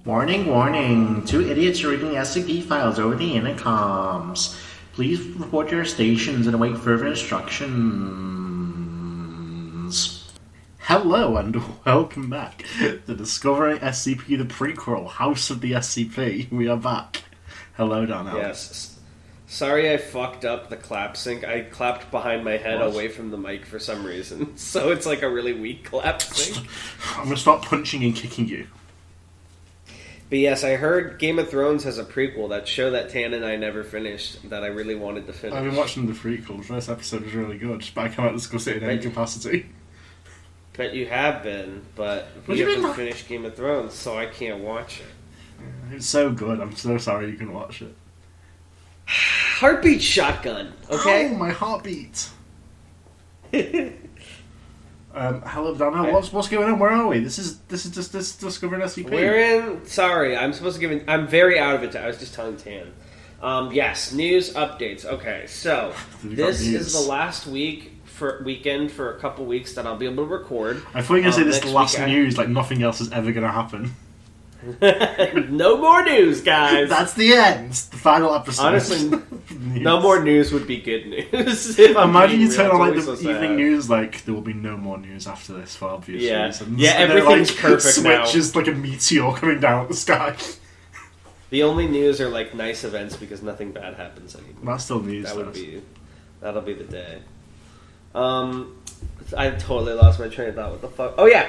Warning, warning. Two idiots are reading SCP files over the intercoms. Please report your stations and await further instructions. Hello and welcome back to Discovering SCP, the prequel, House of the SCP. We are back. Hello, Darnell. Yes. Sorry I fucked up the clap sync. I clapped behind my head away from the mic for some reason. So it's like a really weak clap sync. I'm going to start punching and kicking you. But yes, I heard Game of Thrones has a prequel, that show that Tan and I never finished, that I really wanted to finish. I've been watching the prequel. The first episode was really good, but I can't discuss it in any capacity. But you have been, but we haven't finished Game of Thrones, so I can't watch it. It's so good. I'm so sorry you can watch it. Heartbeat shotgun, okay? Oh, my heartbeat. Hello, Darnell. What's going on? Where are we? This is just Discovering SCP. We're in. Sorry, I'm supposed to give. I'm very out of it. I was just telling Tan. Yes, news updates. Okay, so this is the last weekend for a couple weeks that I'll be able to record. I thought you were going to say this is the last news, like nothing else is ever going to happen. No more news, guys. That's the end. The final episode. Honestly, no more news would be good news. Imagine you turn on like the evening news, like there will be no more news after this for obvious reasons. Yeah, everything's perfect now. Switch is like a meteor coming down at the sky. The only news are like nice events because nothing bad happens anymore. That's still news. That'll be the day. I totally lost my train of thought. What the fuck? Oh yeah.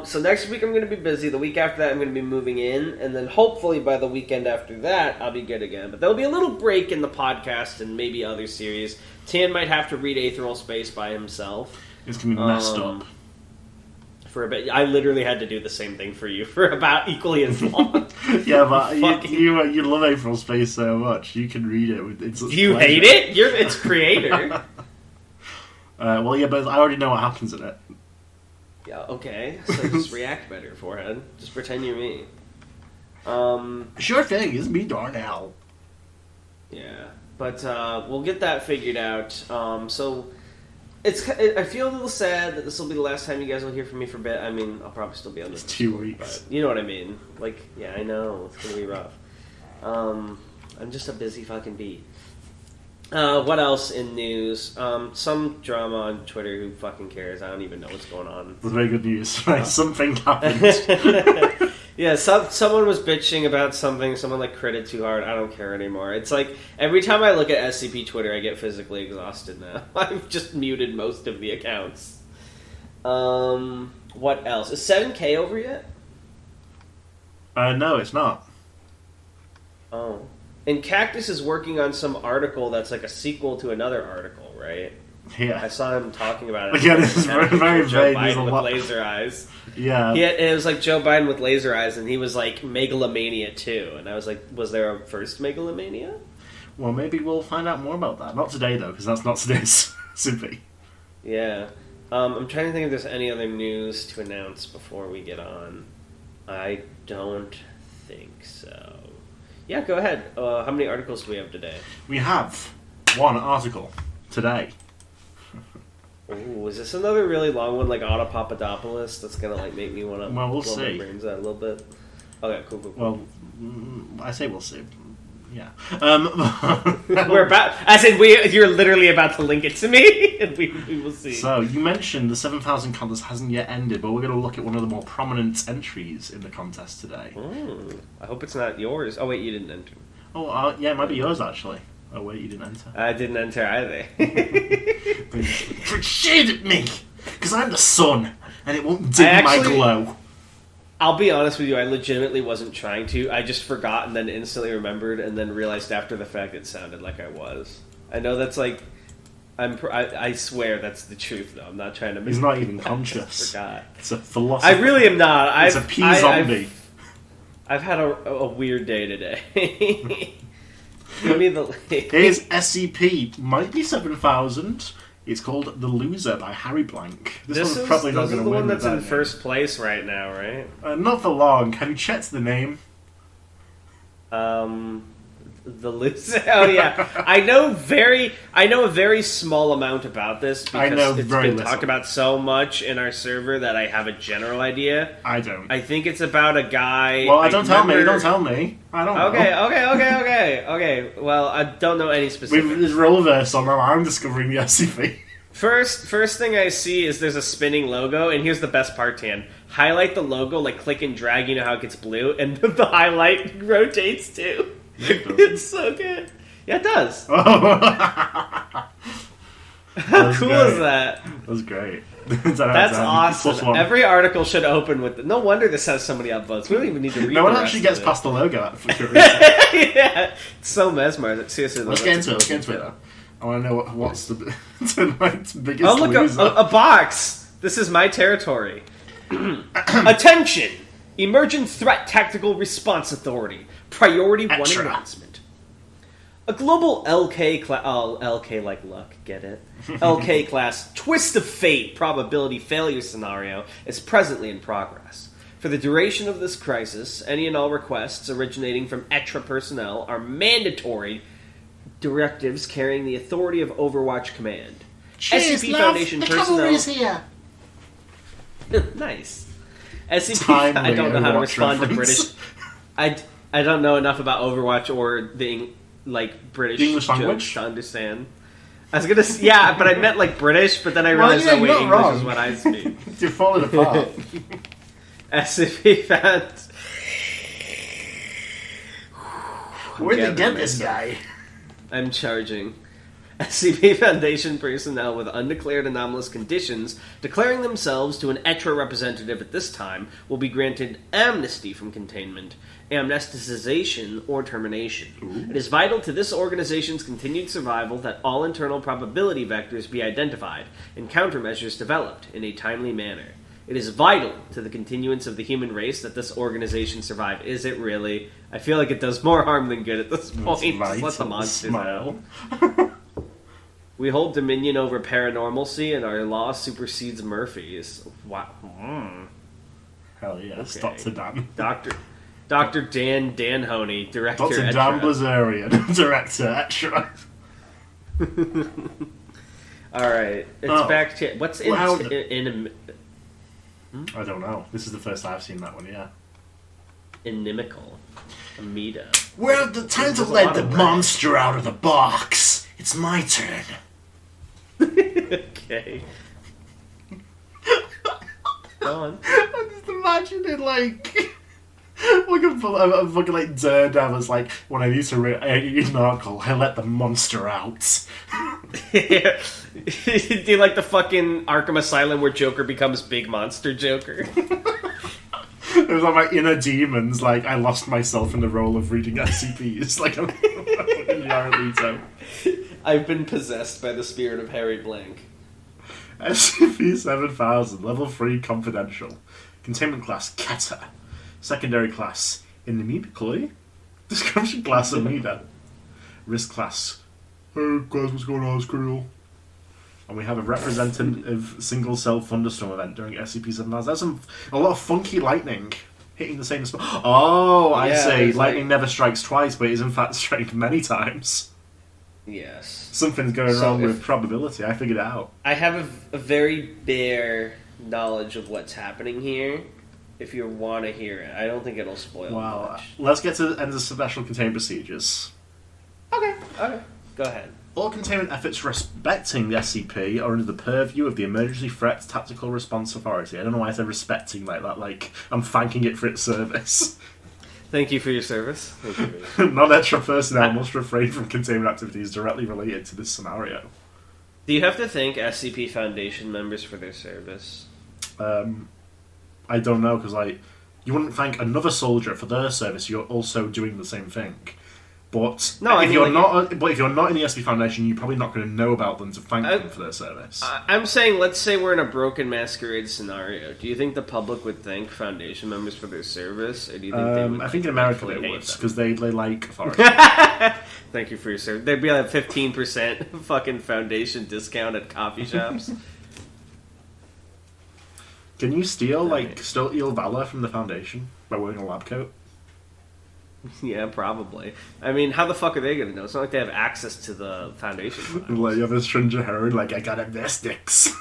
So next week I'm going to be busy. The week after that I'm going to be moving in, and then hopefully by the weekend after that I'll be good again. But there'll be a little break in the podcast and maybe other series. Tan might have to read Aetheral Space by himself. It's going to be messed up. For a bit, I literally had to do the same thing for you for about equally as long. Yeah, but you love Aetheral Space so much. You can read it. You hate it? You're its creator. Well, yeah, but I already know what happens in it. Yeah, okay. So just react better, forehead. Just pretend you're me. Sure thing, it's me, Darnell. Yeah, but we'll get that figured out. So I feel a little sad that this will be the last time you guys will hear from me for a bit. I mean, I'll probably still be on this. It's 2 weeks. But you know what I mean. Like, yeah, I know. It's going to be rough. I'm just a busy fucking bee. What else in news? Some drama on Twitter. Who fucking cares? I don't even know what's going on. It's very good news. Right? Something happened. Yeah, someone was bitching about something. Someone like critted too hard. I don't care anymore. It's like every time I look at SCP Twitter, I get physically exhausted now. I've just muted most of the accounts. What else? Is 7K over yet? No, it's not. Oh. And Cactus is working on some article that's like a sequel to another article, right? Yeah. I saw him talking about it. Again, it's very vague. Joe Biden with laser eyes. Yeah. It was like Joe Biden with laser eyes, and he was like Megalomania too. And I was like, was there a first Megalomania? Well, maybe we'll find out more about that. Not today, though, because that's not today's SCP. Yeah. I'm trying to think if there's any other news to announce before we get on. I don't think so. Yeah, go ahead. How many articles do we have today? We have one article today. Ooh, is this another really long one like Otto Papadopoulos that's going to like make me want to blow my brains out a little bit? Okay, cool. Well, I say we'll see. Yeah. We're about... I said you're literally about to link it to me, and we will see. So, you mentioned the 7,000 contest hasn't yet ended, but we're going to look at one of the more prominent entries in the contest today. I hope it's not yours. Oh, wait, you didn't enter. Oh, yeah, it might be yours, actually. Oh, wait, you didn't enter. I didn't enter either. Shade at me! Because I'm the sun, and it won't dim my glow. I'll be honest with you, I legitimately wasn't trying to. I just forgot and then instantly remembered and then realized after the fact it sounded like I was. I know that's like... I swear that's the truth, though. I'm not trying to... He's not even conscious. Forgot. It's a philosophy. I really am not. It's a pea-zombie. I've had a weird day today. Give me the... Here's SCP. Might be 7,000. It's called The Loser by Harry Blank. This one's probably not going to win. This is the one that's in first place right now, right? Not for long. Have you checked the name? The loser. Oh yeah, I know a very small amount about this because it's been talked about so much in our server that I have a general idea. I don't. I think it's about a guy. Well, don't tell me. Don't tell me. I don't know. Okay. Well, I don't know any specifics. There's roleverse on now. I'm discovering the SCP. First thing I see is there's a spinning logo, and here's the best part, Tan. Highlight the logo, like click and drag. You know how it gets blue, and the highlight rotates too. It's so good. Yeah, it does. How cool is that? That was great. That's awesome. Every article should open with no wonder this has so many upvotes. We don't even need to read No one actually gets past the logo. Yeah, it's so mesmerizing. Seriously, let's get into it. I want to know what's the tonight's biggest look, loser. A box. This is my territory. Attention! Emergent Threat Tactical Response Authority. Priority 1 announcement. A global LK class... Oh, LK like luck, get it? LK class Twist of Fate probability failure scenario is presently in progress. For the duration of this crisis, any and all requests originating from ETRA personnel are mandatory directives carrying the authority of Overwatch Command. Cheers, SCP love. Foundation the personnel... cavalry's here. Nice. SCP... I don't know how to respond to British... I don't know enough about Overwatch or the British English language to understand. I was gonna say, yeah, but I meant British, but then I realized that way English wrong. is what I speak. You're falling apart. SCP fans. Where'd they get this guy? I'm charging. SCP Foundation personnel with undeclared anomalous conditions declaring themselves to an ETRA representative at this time will be granted amnesty from containment, amnesticization, or termination. Ooh. It is vital to this organization's continued survival that all internal probability vectors be identified and countermeasures developed in a timely manner. It is vital to the continuance of the human race that this organization survive. Is it really? I feel like it does more harm than good at this point. Just let the monsters out. We hold dominion over paranormalcy, and our law supersedes Murphy's. Wow. Hell yeah, okay. Dr. Dan. Dr. Dan Tanhony, Director Dr. Dan Blazarian, Director ETRA. Alright, it's back to... What's in... I don't know. This is the first I've seen that one, yeah. Inimical. Amida. Well, the time to let the monster out of the box. It's my turn. Okay. Go on. I just imagine it a fucking Daredevil's when I need to eat an article, I let the monster out. Yeah. Do the fucking Arkham Asylum where Joker becomes Big Monster Joker? It was my inner demons, I lost myself in the role of reading SCPs, I'm fucking Yarlito. I've been possessed by the spirit of Harry Blank. SCP-7000, Level 3 Confidential. Containment Class, Keta. Secondary Class, Inimically. Description Class, Amida. Risk Class, hey guys, what's going on, it's Krill. And we have a representative single-cell thunderstorm event during SCP-7000. That's a lot of funky lightning hitting the same spot. Oh, I see. Lightning never strikes twice, but it is in fact striking many times. Yes. Something's going wrong with probability. I figured it out. I have a very bare knowledge of what's happening here. If you want to hear it, I don't think it'll spoil much. Let's get to the end of special containment procedures. Okay. Go ahead. All containment efforts respecting the SCP are under the purview of the Emergency Threat Tactical Response Authority. I don't know why I said respecting like that, I'm thanking it for its service. Thank you for your service. Non-ETRA personnel must refrain from containment activities directly related to this scenario. Do you have to thank SCP Foundation members for their service? I don't know, because you wouldn't thank another soldier for their service. You're also doing the same thing. But if you're not in the SCP Foundation, you're probably not going to know about them to thank them for their service. I'm saying, let's say we're in a broken masquerade scenario. Do you think the public would thank Foundation members for their service, or do you think they would? I think in America they would, because they like authority. Thank you for your service. There'd be 15% fucking Foundation discount at coffee shops. Can you steal steal valor from the Foundation by wearing a lab coat? Yeah, probably. I mean, how the fuck are they going to know? It's not like they have access to the Foundation files. Like, you have a stranger heroin, like, I got amnestics.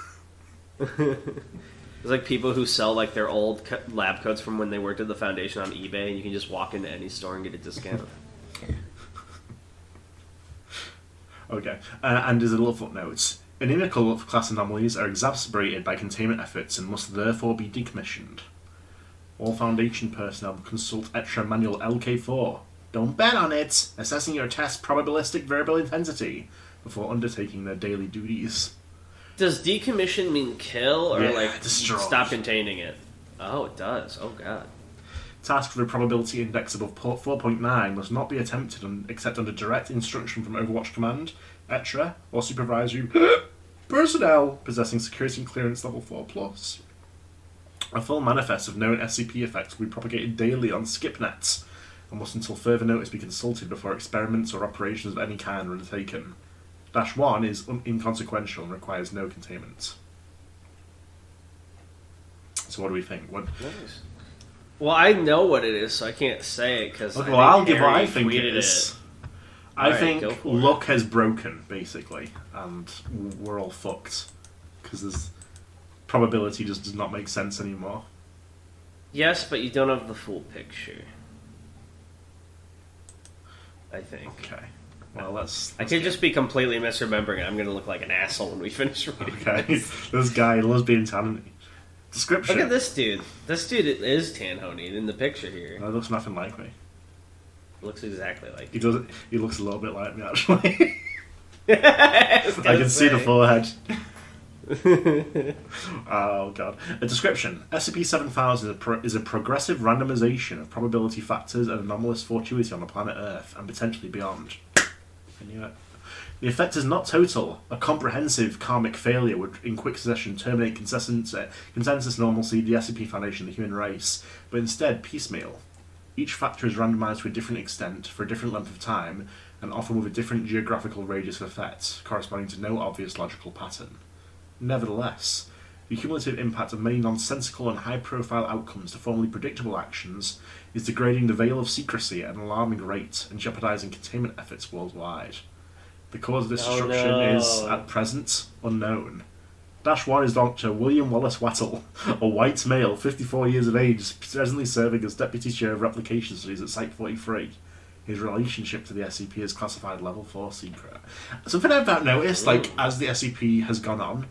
It's like people who sell, like, their old lab coats from when they worked at the Foundation on eBay, and you can just walk into any store and get a discount. Okay, and there's a little footnote. Inimical class anomalies are exacerbated by containment efforts and must therefore be decommissioned. All Foundation personnel consult Extra Manual LK4. Don't bet on it! Assessing your test's probabilistic variable intensity before undertaking their daily duties. Does decommission mean kill, or, destroy. Stop containing it? Oh, it does. Oh, God. Tasks with a probability index above 4.9 must not be attempted except under direct instruction from Overwatch Command, ETRA, or supervisory personnel possessing security clearance level 4+. A full manifest of known SCP effects will be propagated daily on SkipNets, and must until further notice be consulted before experiments or operations of any kind are undertaken. -1 is inconsequential and requires no containment. So what do we think? Nice. Well, I know what it is, so I can't say it because. Okay, well, I'll give what I think it is. I Right, think luck has broken, basically, and we're all fucked because there's probability just does not make sense anymore. Yes, but you don't have the full picture. I think. Okay. Well, let's I could just be completely misremembering it. I'm going to look like an asshole when we finish reading. Okay. This guy loves being Tanhony. Description. Look at this dude. This dude is Tanhony in the picture here. That looks nothing like me. Looks exactly like He does. He looks a little bit like me, actually. I can see the forehead. Oh god. A description. SCP-7000 is a progressive randomization of probability factors and anomalous fortuity on the planet Earth and potentially beyond. I knew it. The effect is not total. A comprehensive karmic failure would, in quick succession, terminate consensus normalcy, the SCP Foundation, the human race, but instead piecemeal. Each factor is randomized to a different extent, for a different length of time, and often with a different geographical radius of effect, corresponding to no obvious logical pattern. Nevertheless, the cumulative impact of many nonsensical and high-profile outcomes to formerly predictable actions is degrading the veil of secrecy at an alarming rate and jeopardizing containment efforts worldwide. The cause of this destruction is, at present, unknown. -1 is Dr. William Wallace Wettle, a white male, 54 years of age, presently serving as Deputy Chair of Replication Studies at Site-43. His relationship to the SCP is classified Level 4 secret. Something I've about noticed, as the SCP has gone on,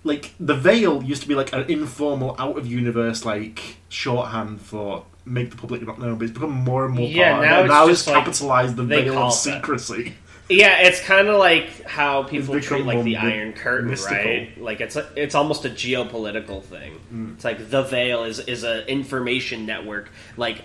the Veil used to be an informal, out-of-universe, shorthand for make the public not know, but it's become more and more part of it. Now it's capitalized the Veil of secrecy. Yeah, it's kind of like how people treat the more Iron Curtain, mystical. right? It's almost a geopolitical thing. It's like the Veil is an information network.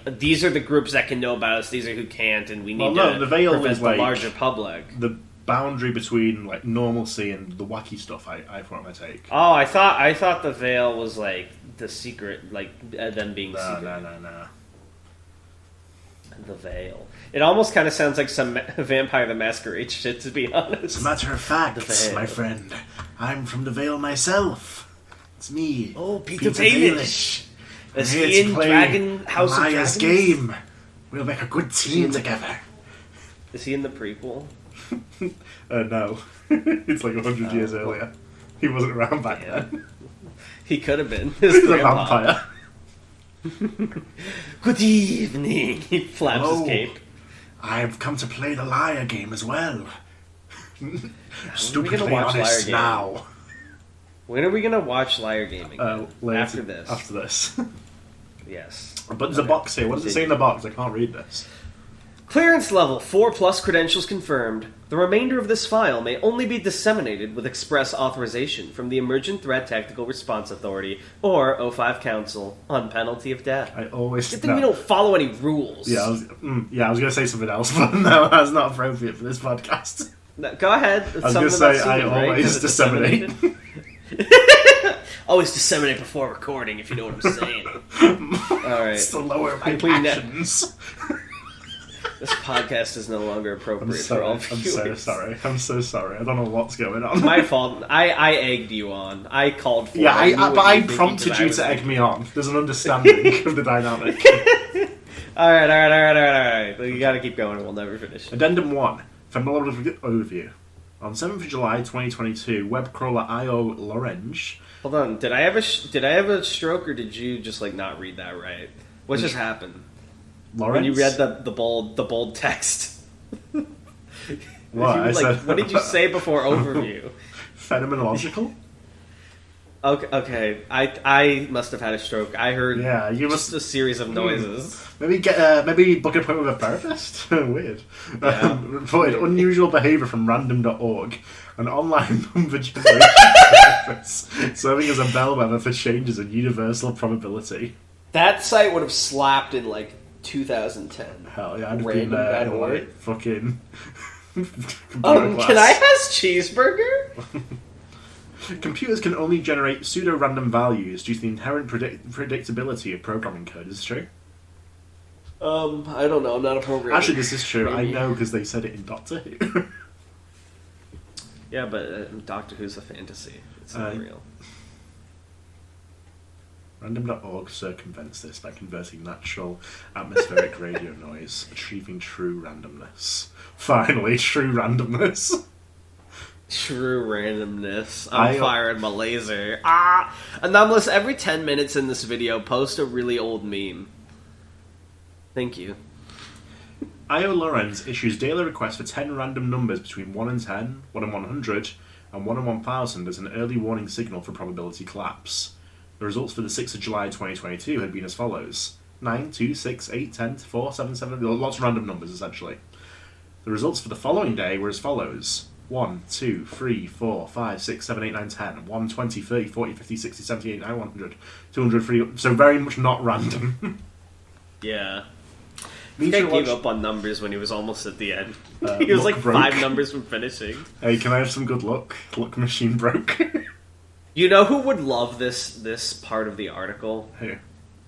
These are the groups that can know about us. These are who can't, and we need to the Veil prevent is the larger public. The boundary between normalcy and the wacky stuff. I thought my take. Oh, I thought the Veil was the secret, them being secret. No. The Veil. It almost kind of sounds like some Vampire the Masquerade shit, to be honest. As a matter of fact, my friend, I'm from the Veil myself. It's me. Oh, Peter Baelish. Is he in Dragon House of Dragons? Game. We'll make a good team together. Is he in the prequel? No. It's 100 years earlier. He wasn't around back then. He could have been. He's a vampire. Good evening. He flaps his cape. I've come to play the liar game as well. Stupidly honest now. When are we going to watch Liar Gaming? After this. After this. Yes. But there's a box here. What does it say in the box? I can't read this. Clearance level 4+ credentials confirmed. The remainder of this file may only be disseminated with express authorization from the Emergent Threat Tactical Response Authority or O5 Council on penalty of death. I always Good thing we don't follow any rules. Yeah, I was going to say something else, but no, that's not appropriate for this podcast. No, go ahead. I was going to say I always disseminate. Always disseminate before recording, if you know what I'm saying. Alright. It's to lower my passions. This podcast is no longer appropriate for all viewers. I'm so sorry. I don't know what's going on. My fault. I egged you on. I called for it. Yeah, but I prompted you to egg me on. There's an understanding of the dynamic. Alright. You gotta keep going, we'll never finish. Addendum 1. Phenological overview. On 7th of July 2022, web crawler I.O. Lorange... Hold on, did I have a stroke, or did you just, like, not read that right? What just happened? Lawrence? When you read the bold text. What? What did you say before overview? Phenomenological? Okay. I must have had a stroke. I heard just a series of noises. Maybe book an appointment with a therapist? Weird. Yeah. Reported unusual behaviour from random.org, an online number generation service serving as a bellwether for changes in universal probability. That site would have slapped in, like, 2010. Hell yeah, I'd have Random.org. been fucking... Can I have cheeseburger? Computers can only generate pseudo-random values due to the inherent predictability of programming code. Is this true? I don't know. I'm not a programmer. Actually, this is true. Maybe. I know because they said it in Doctor Who. Yeah, but Doctor Who's a fantasy. It's not real. Random.org circumvents this by converting natural atmospheric radio noise, achieving true randomness. Finally, true randomness. True randomness. I'm firing my laser. Anomalous, every 10 minutes in this video, post a really old meme. Thank you. I.O. Lorenz issues daily requests for 10 random numbers between 1 and 10, 1 and 100, and 1 and 1000 as an early warning signal for probability collapse. The results for the 6th of July 2022 had been as follows. 9, 2, 6, 8, 10, 4, 7, 7... Lots of random numbers, essentially. The results for the following day were as follows. 1, 2, 3, 4, 5, 6, 7, 8, 9, 10. 1, 20, 30, 40, 50, 60, 70, 80, 90, 100. 200, 300... So very much not random. Yeah. He gave up on numbers when he was almost at the end. He was like broke. 5 numbers from finishing. Hey, can I have some good luck? Luck machine broke. You know who would love this part of the article? Who?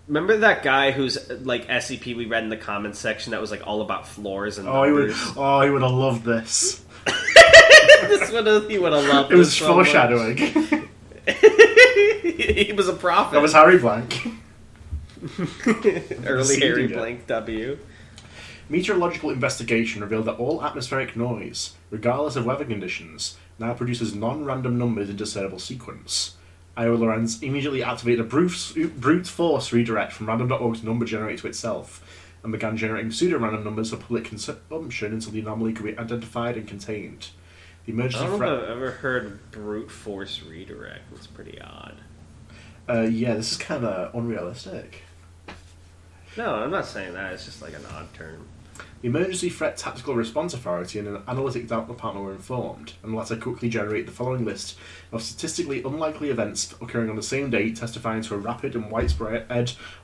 Remember that guy who's like SCP we read in the comments section that was like all about floors and numbers? He would have loved this. He would have loved it. It was so foreshadowing. He was a prophet. That was Harry Blank. Early Harry Blank W. Meteorological investigation revealed that all atmospheric noise, regardless of weather conditions, now produces non-random numbers in discernible sequence. I.O. Lorenz immediately activated a brute force redirect from random.org's number generator to itself, and began generating pseudo-random numbers for public consumption until the anomaly could be identified and contained. The emergency I don't know if I've ever heard brute force redirect. It's pretty odd. Yeah, this is kind of unrealistic. No, I'm not saying that. It's just like an odd term. The Emergency Threat Tactical Response Authority and an analytic department were informed, and the latter quickly generated the following list of statistically unlikely events occurring on the same date, testifying to a rapid and widespread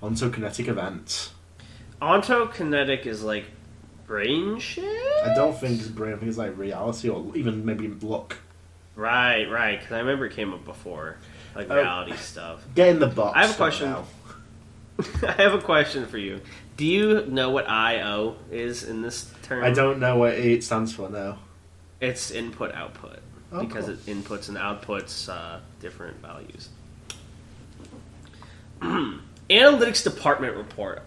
ontokinetic event. Ontokinetic is like brain shit? I don't think it's brain, I think it's like reality or even maybe luck. Right, because I remember it came up before. Like reality stuff. Get in the box. I have a question. I have a question for you. Do you know what I/O is in this term? I don't know what it stands for now. It's input-output. Because it inputs and outputs different values. Analytics department report.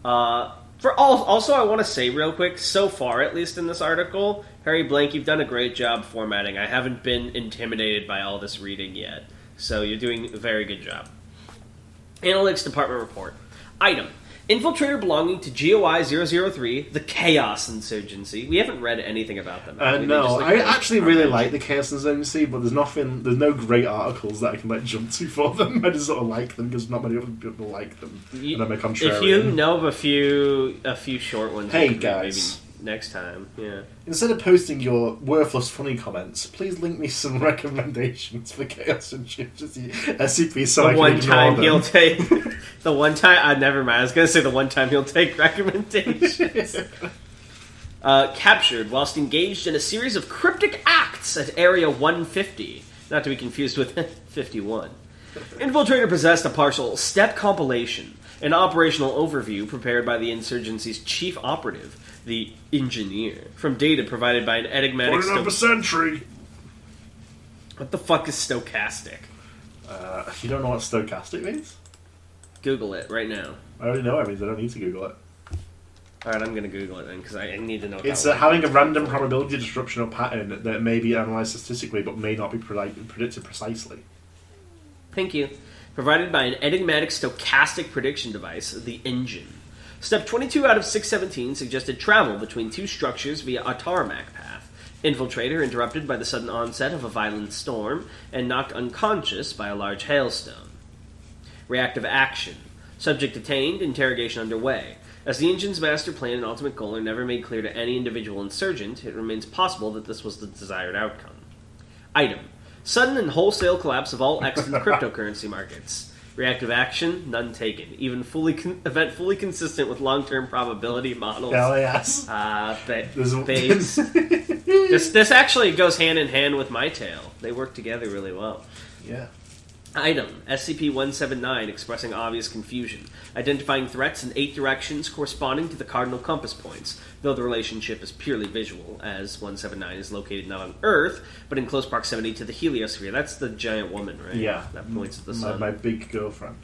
Also, I want to say real quick, so far, at least in this article, Harry Blank, you've done a great job formatting. I haven't been intimidated by all this reading yet. So you're doing a very good job. Analytics department report. Item. Infiltrator belonging to GOI 003, the Chaos Insurgency. We haven't read anything about them. No, I actually really like the Chaos Insurgency, but there's no great articles that I can jump to for them. I just sort of like them because not many other people like them. And I'm a contrarian. If you know of a few short ones, hey guys, maybe next time, yeah. Instead of posting your worthless funny comments, please link me some recommendations for Chaos Insurgency SCP so I can ignore them. He'll take the one time. Never mind. I was gonna say the one time he'll take recommendations. Captured whilst engaged in a series of cryptic acts at Area 150, not to be confused with 51. Infiltrator possessed a partial step compilation, an operational overview prepared by the insurgency's chief operative, the engineer, from data provided by an enigmatic... 49% tree! What the fuck is stochastic? You don't know what stochastic means? Google it right now. I already know what it means, I don't need to Google it. Alright, I'm going to Google it then, because I need to know what It's that having a random probability distribution or pattern that may be analysed statistically but may not be predicted precisely. Thank you. Provided by an enigmatic stochastic prediction device, the engine. Step 22 out of 617 suggested travel between two structures via a tarmac path. Infiltrator interrupted by the sudden onset of a violent storm and knocked unconscious by a large hailstone. Reactive action. Subject detained, interrogation underway. As the engine's master plan and ultimate goal are never made clear to any individual insurgent, it remains possible that this was the desired outcome. Item. Sudden and wholesale collapse of all extant cryptocurrency markets. Reactive action, none taken. Even event fully consistent with long-term probability models. Hell yes. This actually goes hand in hand with my tale. They work together really well. Yeah. Item, SCP-179, expressing obvious confusion, identifying threats in 8 directions corresponding to the cardinal compass points, though the relationship is purely visual, as 179 is located not on Earth, but in close proximity to the heliosphere. That's the giant woman, right? Yeah. That points at the sun. My big girlfriend.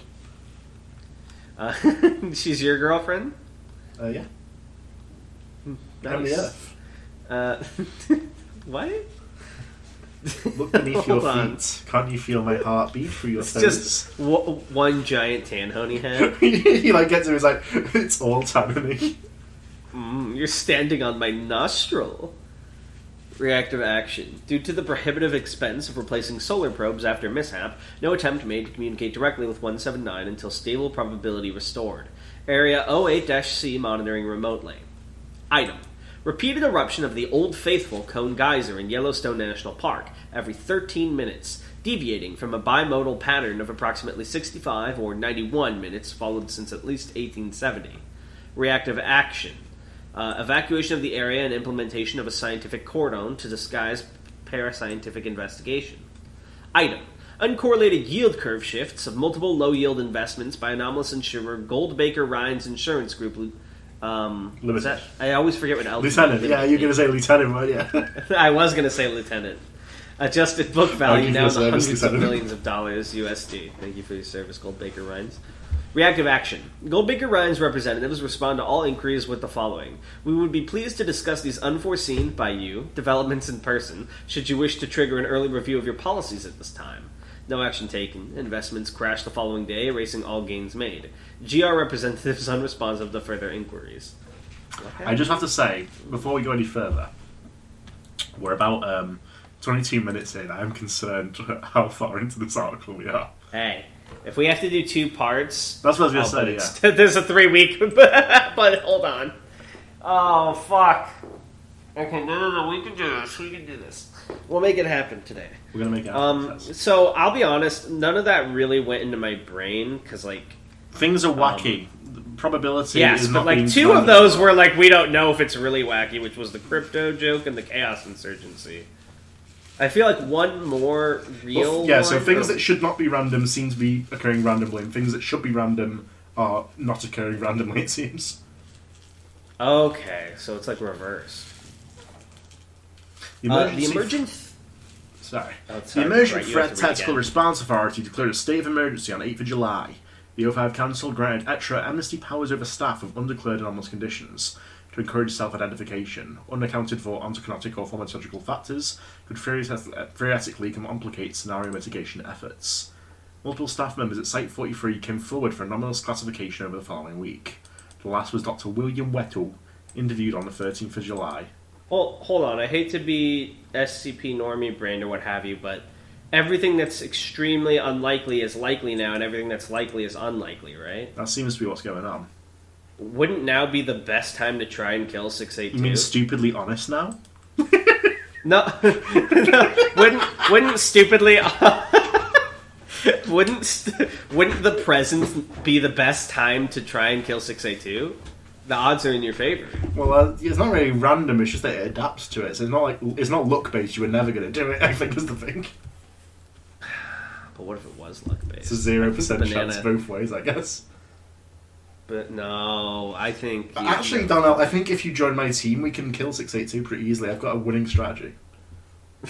She's your girlfriend? Yeah. Nice. What? Look beneath your feet. Can't you feel my heartbeat through your toes? Just one giant Tanhony head. He gets to him, he's like, it's all Tanhony. You're standing on my nostril. Reactive action. Due to the prohibitive expense of replacing solar probes after mishap, no attempt made to communicate directly with 179 until stable probability restored. Area 08-C monitoring remotely. Item. Repeated eruption of the Old Faithful Cone Geyser in Yellowstone National Park every 13 minutes, deviating from a bimodal pattern of approximately 65 or 91 minutes followed since at least 1870. Reactive action. Evacuation of the area and implementation of a scientific cordon to disguise parascientific investigation. Item. Uncorrelated yield curve shifts of multiple low-yield investments by anomalous insurer Goldbaker Rhines Insurance Group Limited. I always forget what L. Lieutenant. Yeah, you're going to say lieutenant, right? Yeah. I was going to say lieutenant. Adjusted book value now in the hundreds lieutenant. of millions of dollars USD. Thank you for your service, Goldbaker Rhines. Reactive action. Goldbaker Rhines representatives respond to all inquiries with the following. We would be pleased to discuss these unforeseen, by you, developments in person, should you wish to trigger an early review of your policies at this time. No action taken. Investments crashed the following day, erasing all gains made. GR representatives unresponsive to further inquiries. Okay. I just have to say, before we go any further, we're about 22 minutes in. I'm concerned how far into this article we are. Hey, if we have to do 2 parts... That's what I was going to say, yeah. There's a 3-week... but hold on. Oh, fuck. Okay, no, we can do this. We can do this. We'll make it happen today. We're going to make it happen. So, I'll be honest, none of that really went into my brain, because, things are wacky. Probability yes, is but, not being 2 of those were, we don't know if it's really wacky, which was the crypto joke and the chaos insurgency. I feel like one more real so things that should not be random seem to be occurring randomly, and things that should be random are not occurring randomly, it seems. Okay, so it's reverse. The emergent Threat Tactical Response Authority declared a state of emergency on 8th of July. The O5 Council granted extra amnesty powers over staff of undeclared anomalous conditions to encourage self-identification. Unaccounted for ontokinetic or pharmacological factors could theoretically complicate scenario mitigation efforts. Multiple staff members at Site 43 came forward for anomalous classification over the following week. The last was Dr. William Wettle, interviewed on the 13th of July. Well, hold on. I hate to be SCP normie brand or what have you, but everything that's extremely unlikely is likely now, and everything that's likely is unlikely, right? That seems to be what's going on. Wouldn't now be the best time to try and kill 682? You mean stupidly honest now? No. Wouldn't stupidly... wouldn't the present be the best time to try and kill 682? The odds are in your favor. Well, it's not really random, it's just that it adapts to it. So it's not luck-based, you were never going to do it, I think is the thing. But what if it was luck-based? It's a 0% chance both ways, I guess. But no, I think... Actually, Darnell, I think if you join my team, we can kill 682 pretty easily. I've got a winning strategy.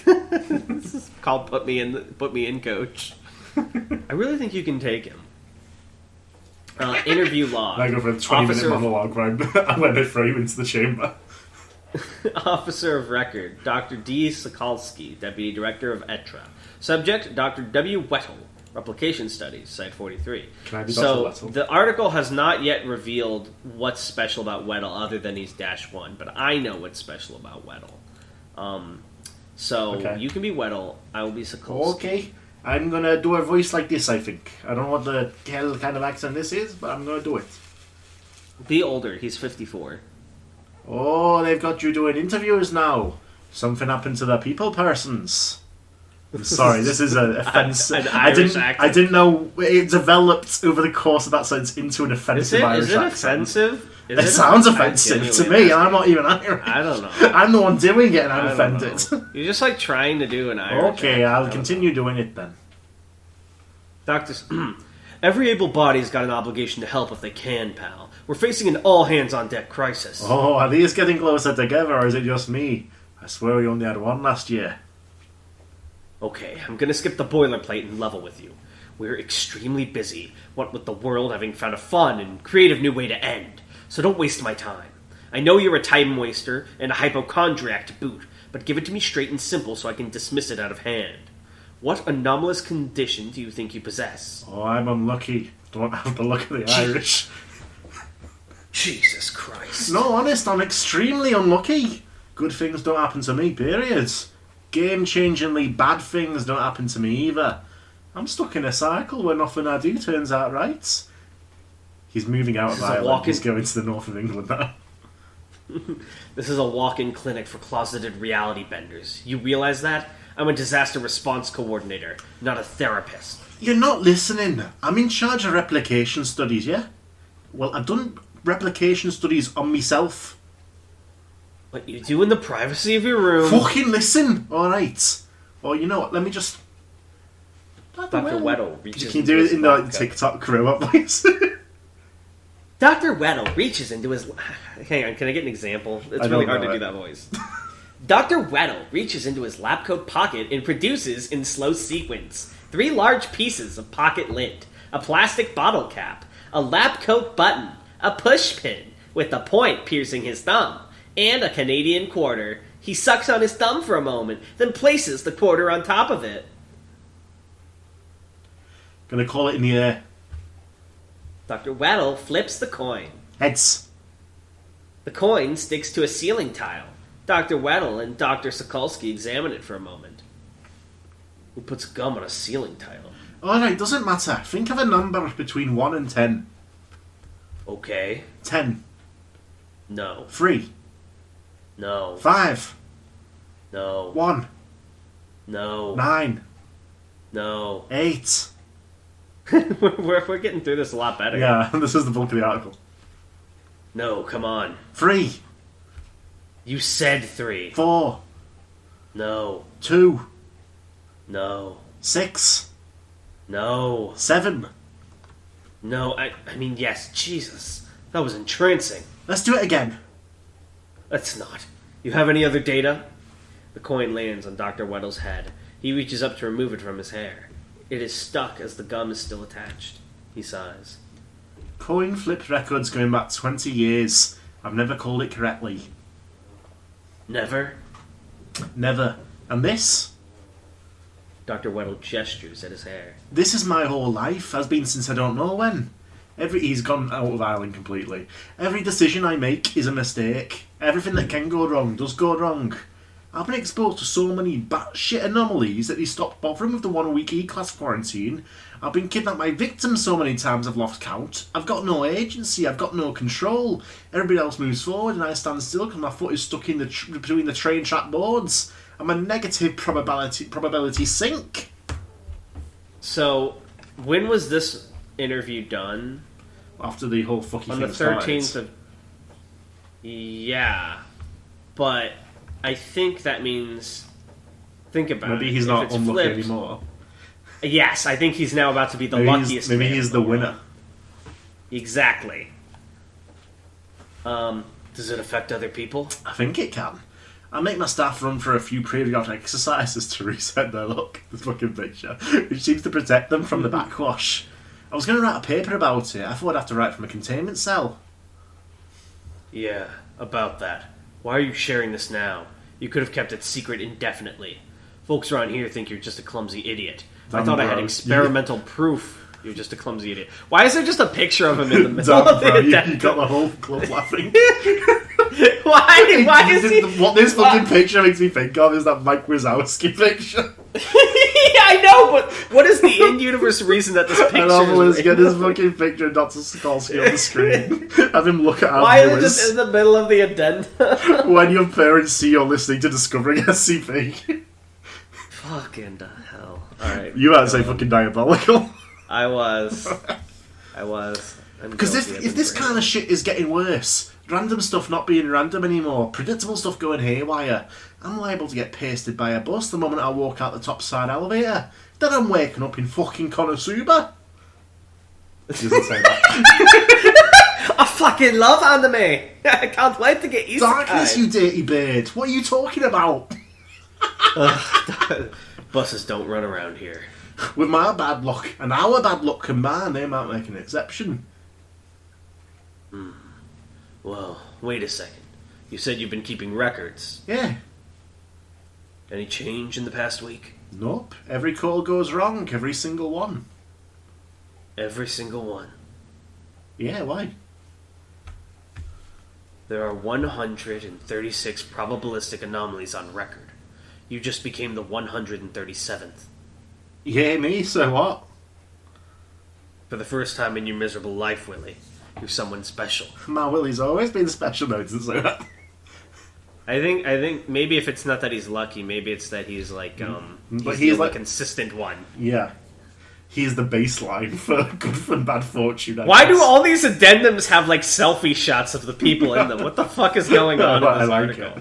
This is called Put Me In, Coach. I really think you can take him. Interview log. I go for a 20-minute monologue where I let it throw you into the chamber. Officer of Record, Dr. D. Sokolsky, Deputy Director of ETRA. Subject, Dr. W. Wettle, Replication Studies, Site 43. Can I be Dr. So, Wettle? the article has not yet revealed what's special about Wettle other than he's -1, but I know what's special about Wettle. Okay. You can be Wettle, I will be Sokolsky. Okay, I'm gonna do a voice like this, I think. I don't know what the hell kind of accent this is, but I'm gonna do it. Be older, he's 54. Oh, they've got you doing interviews now. Something happened to the people persons. I'm sorry, this is an offence. An Irish accent. I didn't know it developed over the course of that sentence into an offensive Irish accent. Offensive? It sounds offensive to me, and I'm not even Irish. I don't know. I'm the one doing it, and I'm offended. You're just like trying to do an Irish Okay, I'll continue doing it then. Doctors, every able body's got an obligation to help if they can, pal. We're facing an all-hands-on-deck crisis. Oh, are these getting closer together, or is it just me? I swear we only had one last year. Okay, I'm gonna skip the boilerplate and level with you. We're extremely busy, what with the world having found a fun and creative new way to end. So don't waste my time. I know you're a time waster and a hypochondriac to boot, but give it to me straight and simple so I can dismiss it out of hand. What anomalous condition do you think you possess? Oh, I'm unlucky. Don't have the luck of the Irish. Jesus Christ. No, honest, I'm extremely unlucky. Good things don't happen to me, period. Game-changingly bad things don't happen to me either. I'm stuck in a cycle where nothing I do turns out right. He's moving out of Ireland. He's going to the north of England now. This is a walk-in clinic for closeted reality benders. You realize that? I'm a disaster response coordinator, not a therapist. You're not listening. I'm in charge of replication studies, yeah? Well, I've done replication studies on myself. What you do in the privacy of your room. Fucking listen, alright. Or you know what, let me just... Dr. Wettle reaches Can you do it in the TikTok grow-up voice? Dr. Wettle reaches into his... Hang on, can I get an example? It's really hard to do that voice. Dr. Wettle reaches into his lab coat pocket and produces, in slow sequence, 3 large pieces of pocket lint, a plastic bottle cap, a lab coat button, a push pin with the point piercing his thumb, and a Canadian quarter. He sucks on his thumb for a moment, then places the quarter on top of it. Gonna call it in the air. Dr. Wettle flips the coin. Heads. The coin sticks to a ceiling tile. Dr. Wettle and Dr. Sokolsky examine it for a moment. Who puts gum on a ceiling tile? Alright, doesn't matter. Think of a number between 1 and 10. Okay. 10. No. 3. No. 5. No. 1. No. 9. No. 8. we're getting through this a lot better. Yeah, this is the bulk of the article. No, come on. 3. You said 3. 4. No. 2. No. 6. No. 7. No, I mean, yes, Jesus. That was entrancing. Let's do it again. Let's not. You have any other data? The coin lands on Dr. Wettle's head. He reaches up to remove it from his hair. It is stuck as the gum is still attached. He sighs. Coin flip records going back 20 years. I've never called it correctly. Never? Never. And this? Dr. Wettle gestures at his hair. This is my whole life. Has been since I don't know when. He's gone out of Ireland completely. Every decision I make is a mistake. Everything that can go wrong does go wrong. I've been exposed to so many batshit anomalies that they stopped bothering with the 1-week E-class quarantine. I've been kidnapped by victims so many times I've lost count. I've got no agency, I've got no control. Everybody else moves forward and I stand still because my foot is stuck in between the train track boards. I'm a negative probability sink. So, when was this interview done? After the whole fucking on thing the 13th started. of... Yeah. But I think that means... Think about it. Maybe he's If not it's unlucky flipped- anymore. Yes, I think he's now about to be the luckiest Maybe man he's in the world. winner. Exactly. Does it affect other people? I think it can. I make my staff run for a few periodic exercises to reset their look, the fucking picture, which seems to protect them from the backwash. I was going to write a paper about it. I thought I'd have to write from a containment cell. Yeah, about that. Why are you sharing this now? You could have kept it secret indefinitely. Folks around here think you're just a clumsy idiot. I thought I had experimental proof you're just a clumsy idiot. Why is there just a picture of him in the middle of the you got the whole club laughing. Why is he... What this fucking picture makes me think of is that Mike Wazowski picture. Yeah, I know, but what is the in-universe reason that this picture is... get this fucking picture of Dr. Skolsky on the screen. Have him look at our Why viewers. is it just in the middle of the addendum? When your parents see you're listening to Discovering SCP. Fucking hell. Alright. You had to say fucking diabolical. I was. Because if this kind of shit is getting worse, random stuff not being random anymore, predictable stuff going haywire, I'm liable to get pasted by a bus the moment I walk out the top side elevator. Then I'm waking up in fucking Konosuba. Doesn't say that. I fucking love anime. I can't wait to get used Darkness, you dirty bird. What are you talking about? Buses don't run around here. With my bad luck and our bad luck combined, they might make an exception. Well, wait a second. You said you've been keeping records. Yeah. Any change in the past week? Nope. Every call goes wrong, every single one. Every single one. Yeah, why? There are 136 probabilistic anomalies on record. You just became the 137th. Yeah, me, so what? For the first time in your miserable life, Willie, you're someone special. My Willie's always been special, notice that. I think maybe if it's not that he's lucky, maybe it's that he's like But he's like the consistent one. Yeah. He's the baseline for good and bad fortune. Why do all these addendums have like selfie shots of the people in them? What the fuck is going on in this article?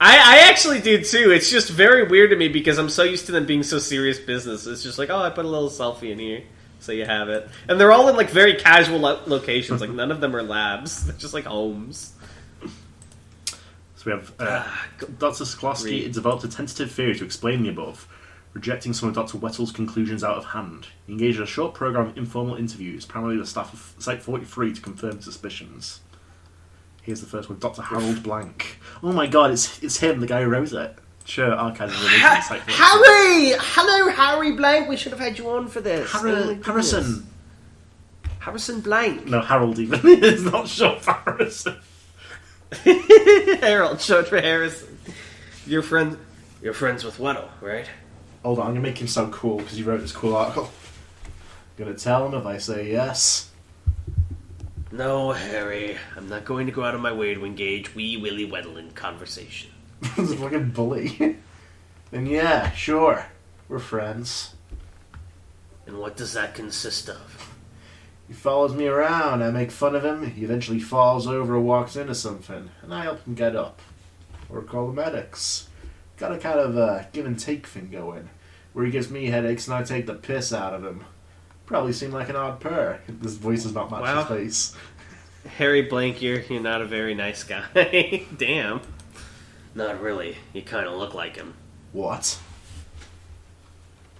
I actually do too. It's just very weird to me because I'm so used to them being so serious business. It's just like, oh, I put a little selfie in here, so you have it. And they're all in like very casual locations. Like none of them are labs. They're just like homes. So we have Dr. Skolsky developed a tentative theory to explain the above, rejecting some of Dr. Wettle's conclusions out of hand. He engaged in a short program of informal interviews, primarily with the staff of Site-43, to confirm suspicions. Here's the first one, Dr. Harold Blank. Oh my god, it's him, the guy who wrote it. Sure, archives of Site-43. Harry! Hello, Harry Blank. We should have had you on for this. Harrison. Harrison Blank. No, Harold even. It's not short for Harrison. Harold, short for Harrison. You're friends with Wettle, right? Hold on, I'm going to make him sound cool because he wrote this cool article. I'm going to tell him if I say yes. No, Harry. I'm not going to go out of my way to engage wee Willie Wettle in conversation. He's a fucking bully. And yeah, sure. We're friends. And what does that consist of? He follows me around, I make fun of him, he eventually falls over or walks into something, and I help him get up. Or call the medics. Got a kind of give and take thing going, where he gives me headaches and I take the piss out of him. Probably seem like an odd pair. His voice does not match his face. Harry Blank, you're not a very nice guy. Damn. Not really. You kind of look like him. What?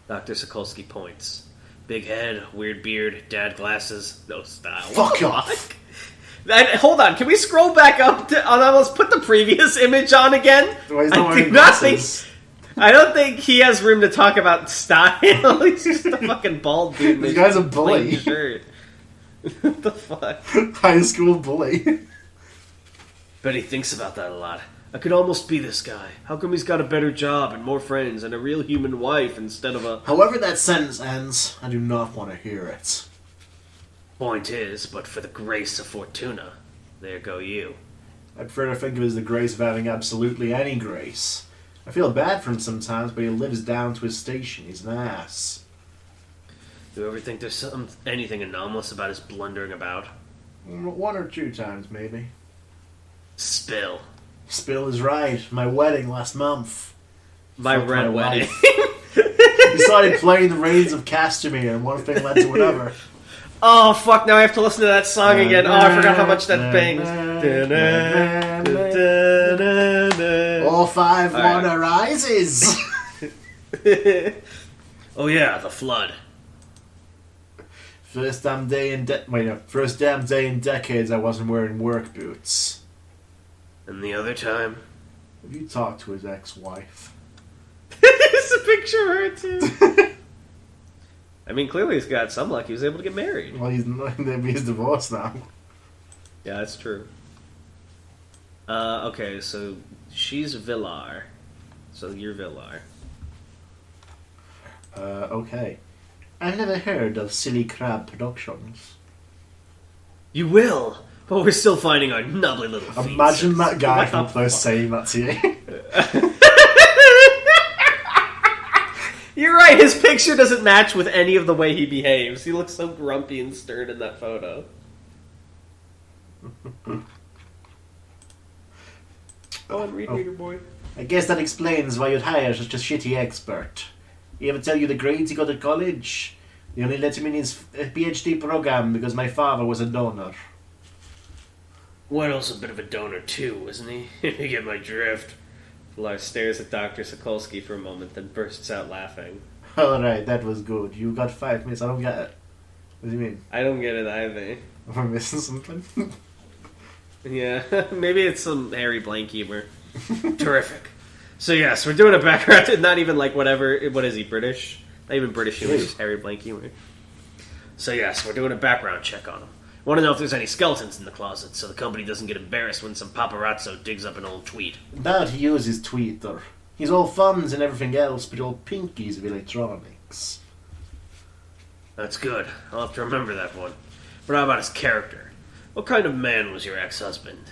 Dr. Sokolsky points. Big head, weird beard, dad glasses, no style. Fuck off! Hold on, can we scroll back up to Anomalous? Put the previous image on again. I don't think he has room to talk about style. He's just a fucking bald dude. This guy's a bully. Shirt. What the fuck? High school bully. Bet he thinks about that a lot. I could almost be this guy. How come he's got a better job and more friends and a real human wife instead of a... However that sentence ends, I do not want to hear it. Point is, but for the grace of Fortuna, there go you. I'd prefer to think of it as the grace of having absolutely any grace. I feel bad for him sometimes, but he lives down to his station. He's an ass. Do you ever think there's anything anomalous about his blundering about? 1 or 2 times, maybe. Spill. Spill is right. My wedding last month. My red wedding. He started playing the Reigns of Castamere, and one thing led to another. Oh, fuck, now I have to listen to that song again. Oh, I forgot how much that bangs. All 5 water rises. Oh yeah, the flood. First damn day in decades I wasn't wearing work boots. And the other time? Have you talked to his ex-wife? There's a picture of her, too. I mean, clearly he's got some luck. He was able to get married. Well, he's divorced now. Yeah, that's true. Okay, so she's Villar. So you're Villar. Okay. I've never heard of Silly Crab Productions. You will, but we're still finding our nubbly little feet. Imagine that guy from first saying that to you. You're right, his picture doesn't match with any of the way he behaves. He looks so grumpy and stern in that photo. Go on, read Reader Boy. I guess that explains why you'd hire such a shitty expert. He ever tell you the grades he got at college? They only let him in his PhD program because my father was a donor. Wettle's a bit of a donor too, isn't he? You get my drift. Villar stares at Dr. Sokolsky for a moment, then bursts out laughing. Alright, that was good. You got 5 minutes. I don't get it. What do you mean? I don't get it either. Am I missing something? Yeah, maybe it's some Harry Blank humor. Terrific. So yes, we're doing a background, not even like whatever, what is he, British? Not even British humor, just Harry Blank humor. So yes, we're doing a background check on him. Want to know if there's any skeletons in the closet, so the company doesn't get embarrassed when some paparazzo digs up an old tweet. That he uses Twitter. He's all thumbs and everything else, but all pinkies of electronics. That's good. I'll have to remember that one. But how about his character? What kind of man was your ex-husband?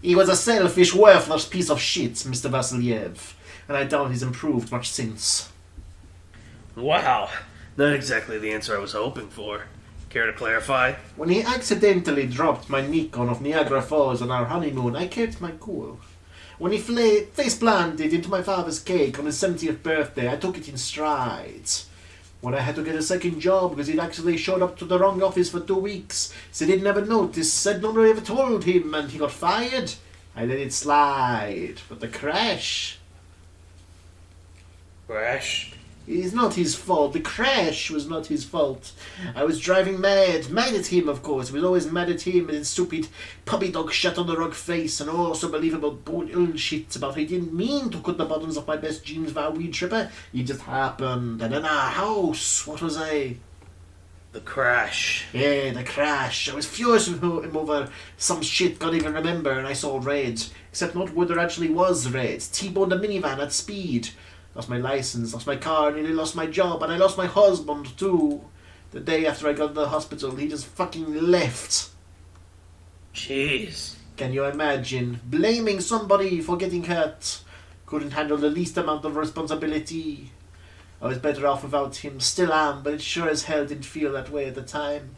He was a selfish, worthless piece of shit, Mr. Vasilyev, and I doubt he's improved much since. Wow, not exactly the answer I was hoping for. Care to clarify? When he accidentally dropped my Nikon of Niagara Falls on our honeymoon, I kept my cool. When he face-planted into my father's cake on his 70th birthday, I took it in stride. When I had to get a second job because he'd actually showed up to the wrong office for 2 weeks, said he'd never noticed, said nobody ever told him, and he got fired, I let it slide. But the crash... Crash? It's not his fault. The crash was not his fault. I was driving mad. Mad at him, of course. I was always mad at him and his stupid puppy dog shut-on-the-rug face and all so believable bullshit about he didn't mean to cut the bottoms of my best jeans via weed tripper. It just happened. And in our house, what was I? The crash. Yeah, the crash. I was furious with him over some shit God even remember, and I saw red. Except not where there actually was red. T-boned a minivan at speed. Lost my license, lost my car, nearly lost my job, and I lost my husband too. The day after I got to the hospital, he just fucking left. Jeez. Can you imagine? Blaming somebody for getting hurt. Couldn't handle the least amount of responsibility. I was better off without him, still am, but it sure as hell didn't feel that way at the time.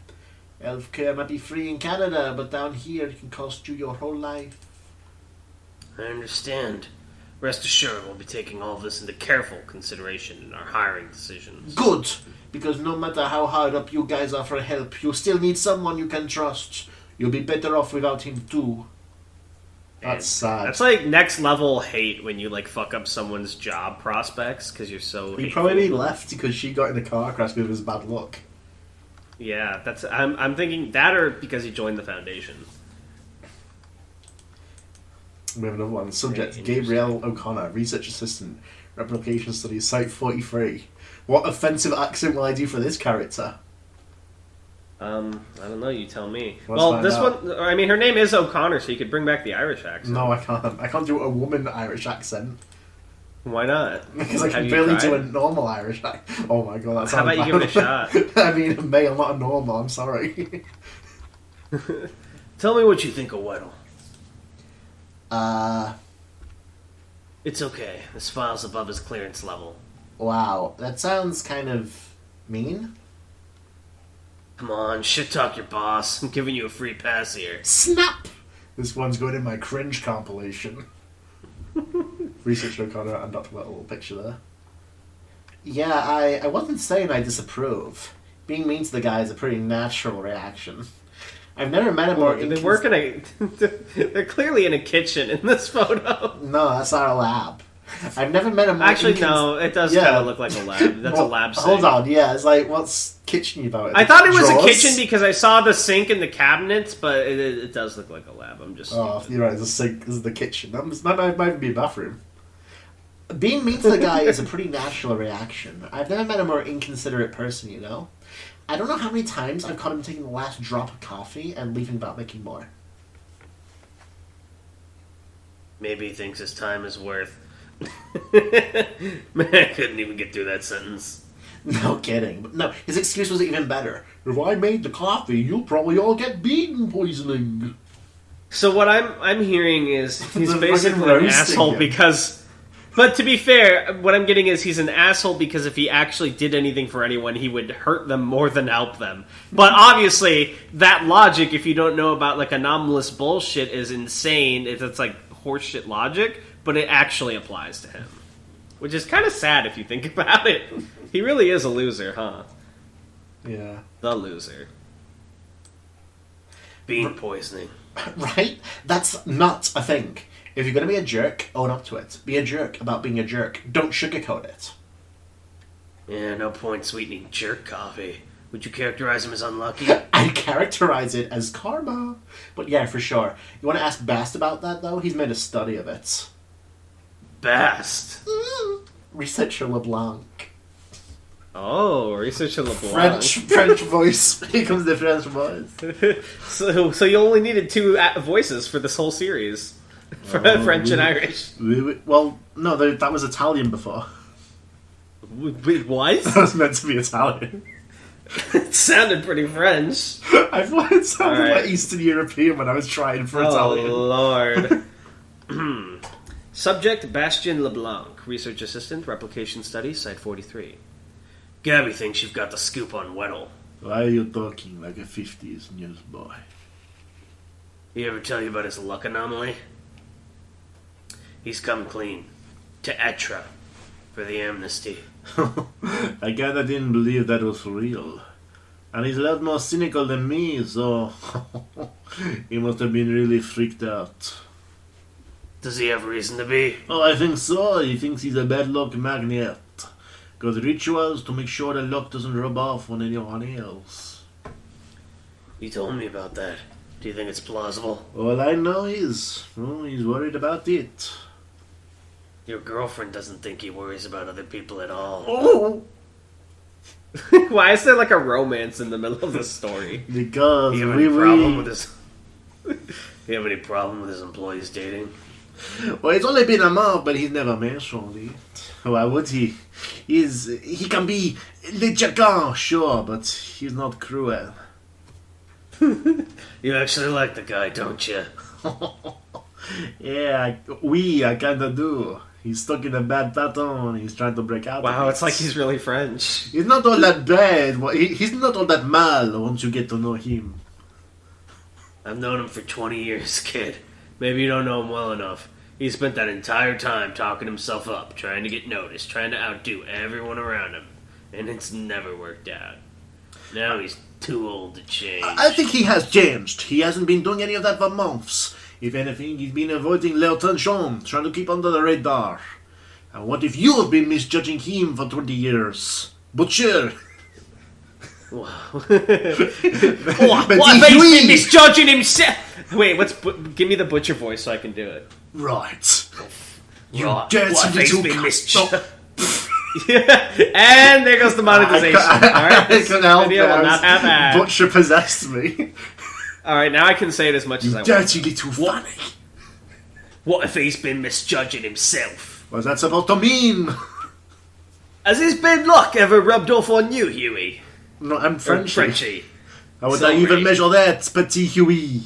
Healthcare might be free in Canada, but down here it can cost you your whole life. I understand. Rest assured, we'll be taking all of this into careful consideration in our hiring decisions. Good! Because no matter how hard up you guys are for help, you still need someone you can trust. You'll be better off without him too. That's sad. That's like next level hate when you like fuck up someone's job prospects because you're so. He probably left because she got in a car crash because of his bad luck. Yeah, that's. I'm thinking that or because he joined the Foundation. We have another one. Subject, Gabrielle O'Connor, Research Assistant, Replication Studies, Site 43. What offensive accent will I do for this character? I don't know, you tell me. Let's this out. one, I mean, her name is O'Connor, so you could bring back the Irish accent. No, I can't. I can't do a woman Irish accent. Why not? Because I can barely do a normal Irish accent. Oh my god, that's how about you give it a shot? I mean, a male, not a normal, I'm sorry. Tell me what you think of Wettle. It's okay. This file's above his clearance level. Wow, that sounds kind of mean. Come on, shit talk your boss. I'm giving you a free pass here. Snap! This one's going in my cringe compilation. Research O'Connor and Dr. Wettle, picture there. Yeah, I wasn't saying I disapprove. Being mean to the guy is a pretty natural reaction. I've never met a more... They work in a... They're clearly in a kitchen in this photo. No, that's our lab. I've never met a more Actually, no, it does kind of look like a lab. That's a lab sink. Hold on, yeah, it's like, what's kitchen about it? I thought it was a kitchen because I saw the sink and the cabinets, but it does look like a lab. I'm just... Oh, you're right, the sink is the kitchen. That might even be a bathroom. Being mean to the guy is a pretty natural reaction. I've never met a more inconsiderate person, you know? I don't know how many times I've caught him taking the last drop of coffee and leaving without making more. Maybe he thinks his time is worth... Man, I couldn't even get through that sentence. No kidding. But no, his excuse was even better. If I made the coffee, you'll probably all get bean poisoning. So what I'm hearing is he's basically an asshole because... But to be fair, what I'm getting is he's an asshole because if he actually did anything for anyone, he would hurt them more than help them. But obviously, that logic, if you don't know about like anomalous bullshit, is insane. It's like horseshit logic, but it actually applies to him. Which is kind of sad if you think about it. He really is a loser, huh? Yeah. The loser. Bean poisoning. Right? That's not a thing. If you're going to be a jerk, own up to it. Be a jerk about being a jerk. Don't sugarcoat it. Yeah, no point sweetening jerk coffee. Would you characterize him as unlucky? I'd characterize it as karma. But yeah, for sure. You want to ask Bast about that, though? He's made a study of it. Bast? Researcher LeBlanc. Oh, Researcher LeBlanc. French voice. Here comes the French voice. So you only needed two voices for this whole series. French and Irish. Well, no, that was Italian before. Wait, what? That was meant to be Italian. It sounded pretty French. I thought it sounded like Eastern European when I was trying for Italian. Oh, Lord. Subject, Bastien LeBlanc. Research assistant, replication study, site 43. Gabby thinks you've got the scoop on Wettle. Why are you talking like a 50s newsboy? He ever tell you about his luck anomaly? He's come clean. To Etra. For the amnesty. I kinda didn't believe that was real. And he's a lot more cynical than me, so... he must have been really freaked out. Does he have reason to be? Oh, I think so. He thinks he's a bad luck magnet. Got rituals to make sure the luck doesn't rub off on anyone else. He told me about that. Do you think it's plausible? All I know is, he's worried about it. Your girlfriend doesn't think he worries about other people at all. Oh! Why is there like a romance in the middle of the story? Because you have any problem with his... You have any problem with his employees dating? Well, it's only been a month, but he's never mentioned it. Why would he? He can be le jargon, sure, but he's not cruel. You actually like the guy, don't you? Yeah, I kinda do. He's stuck in a bad pattern. He's trying to break out. Wow, it's like he's really French. He's not all that bad. He's not all that mal once you get to know him. I've known him for 20 years, kid. Maybe you don't know him well enough. He spent that entire time talking himself up, trying to get noticed, trying to outdo everyone around him. And it's never worked out. Now he's too old to change. I think he has changed. He hasn't been doing any of that for months. If anything, he's been avoiding l'attention, trying to keep under the radar. And what if you have been misjudging him for 20 years? Butcher! Wow. What if he's been misjudging himself? Wait, give me the butcher voice so I can do it. Right. You right. dirty What if he's little been misjudging? Yeah. And there goes the monetization. Alright, this video will not have ads. Butcher possessed me. Alright, now I can say it as much as I want. Dirty little funny. What if he's been misjudging himself? What's that supposed to mean? Has his bad luck ever rubbed off on you, Huey? No, I'm Frenchy. Frenchy. How would I even measure that, Petit Huey?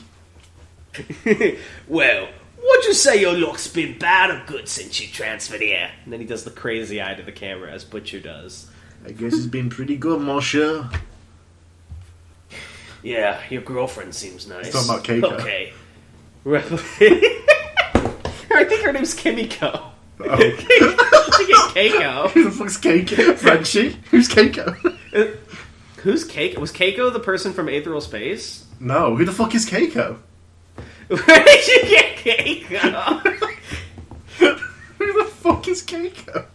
Well, would you say your luck's been bad or good since you transferred here? And then he does the crazy eye to the camera, as Butcher does. I guess it's been pretty good, monsieur. Yeah, your girlfriend seems nice. It's talking about Keiko. Okay. I think her name's Kimiko. Oh. Keiko. Who the fuck's Keiko? Frenchie? Who's Keiko? Who's Keiko? Was Keiko the person from Aethereal Space? No, who the fuck is Keiko? Where did you get Keiko? Who the fuck is is Keiko?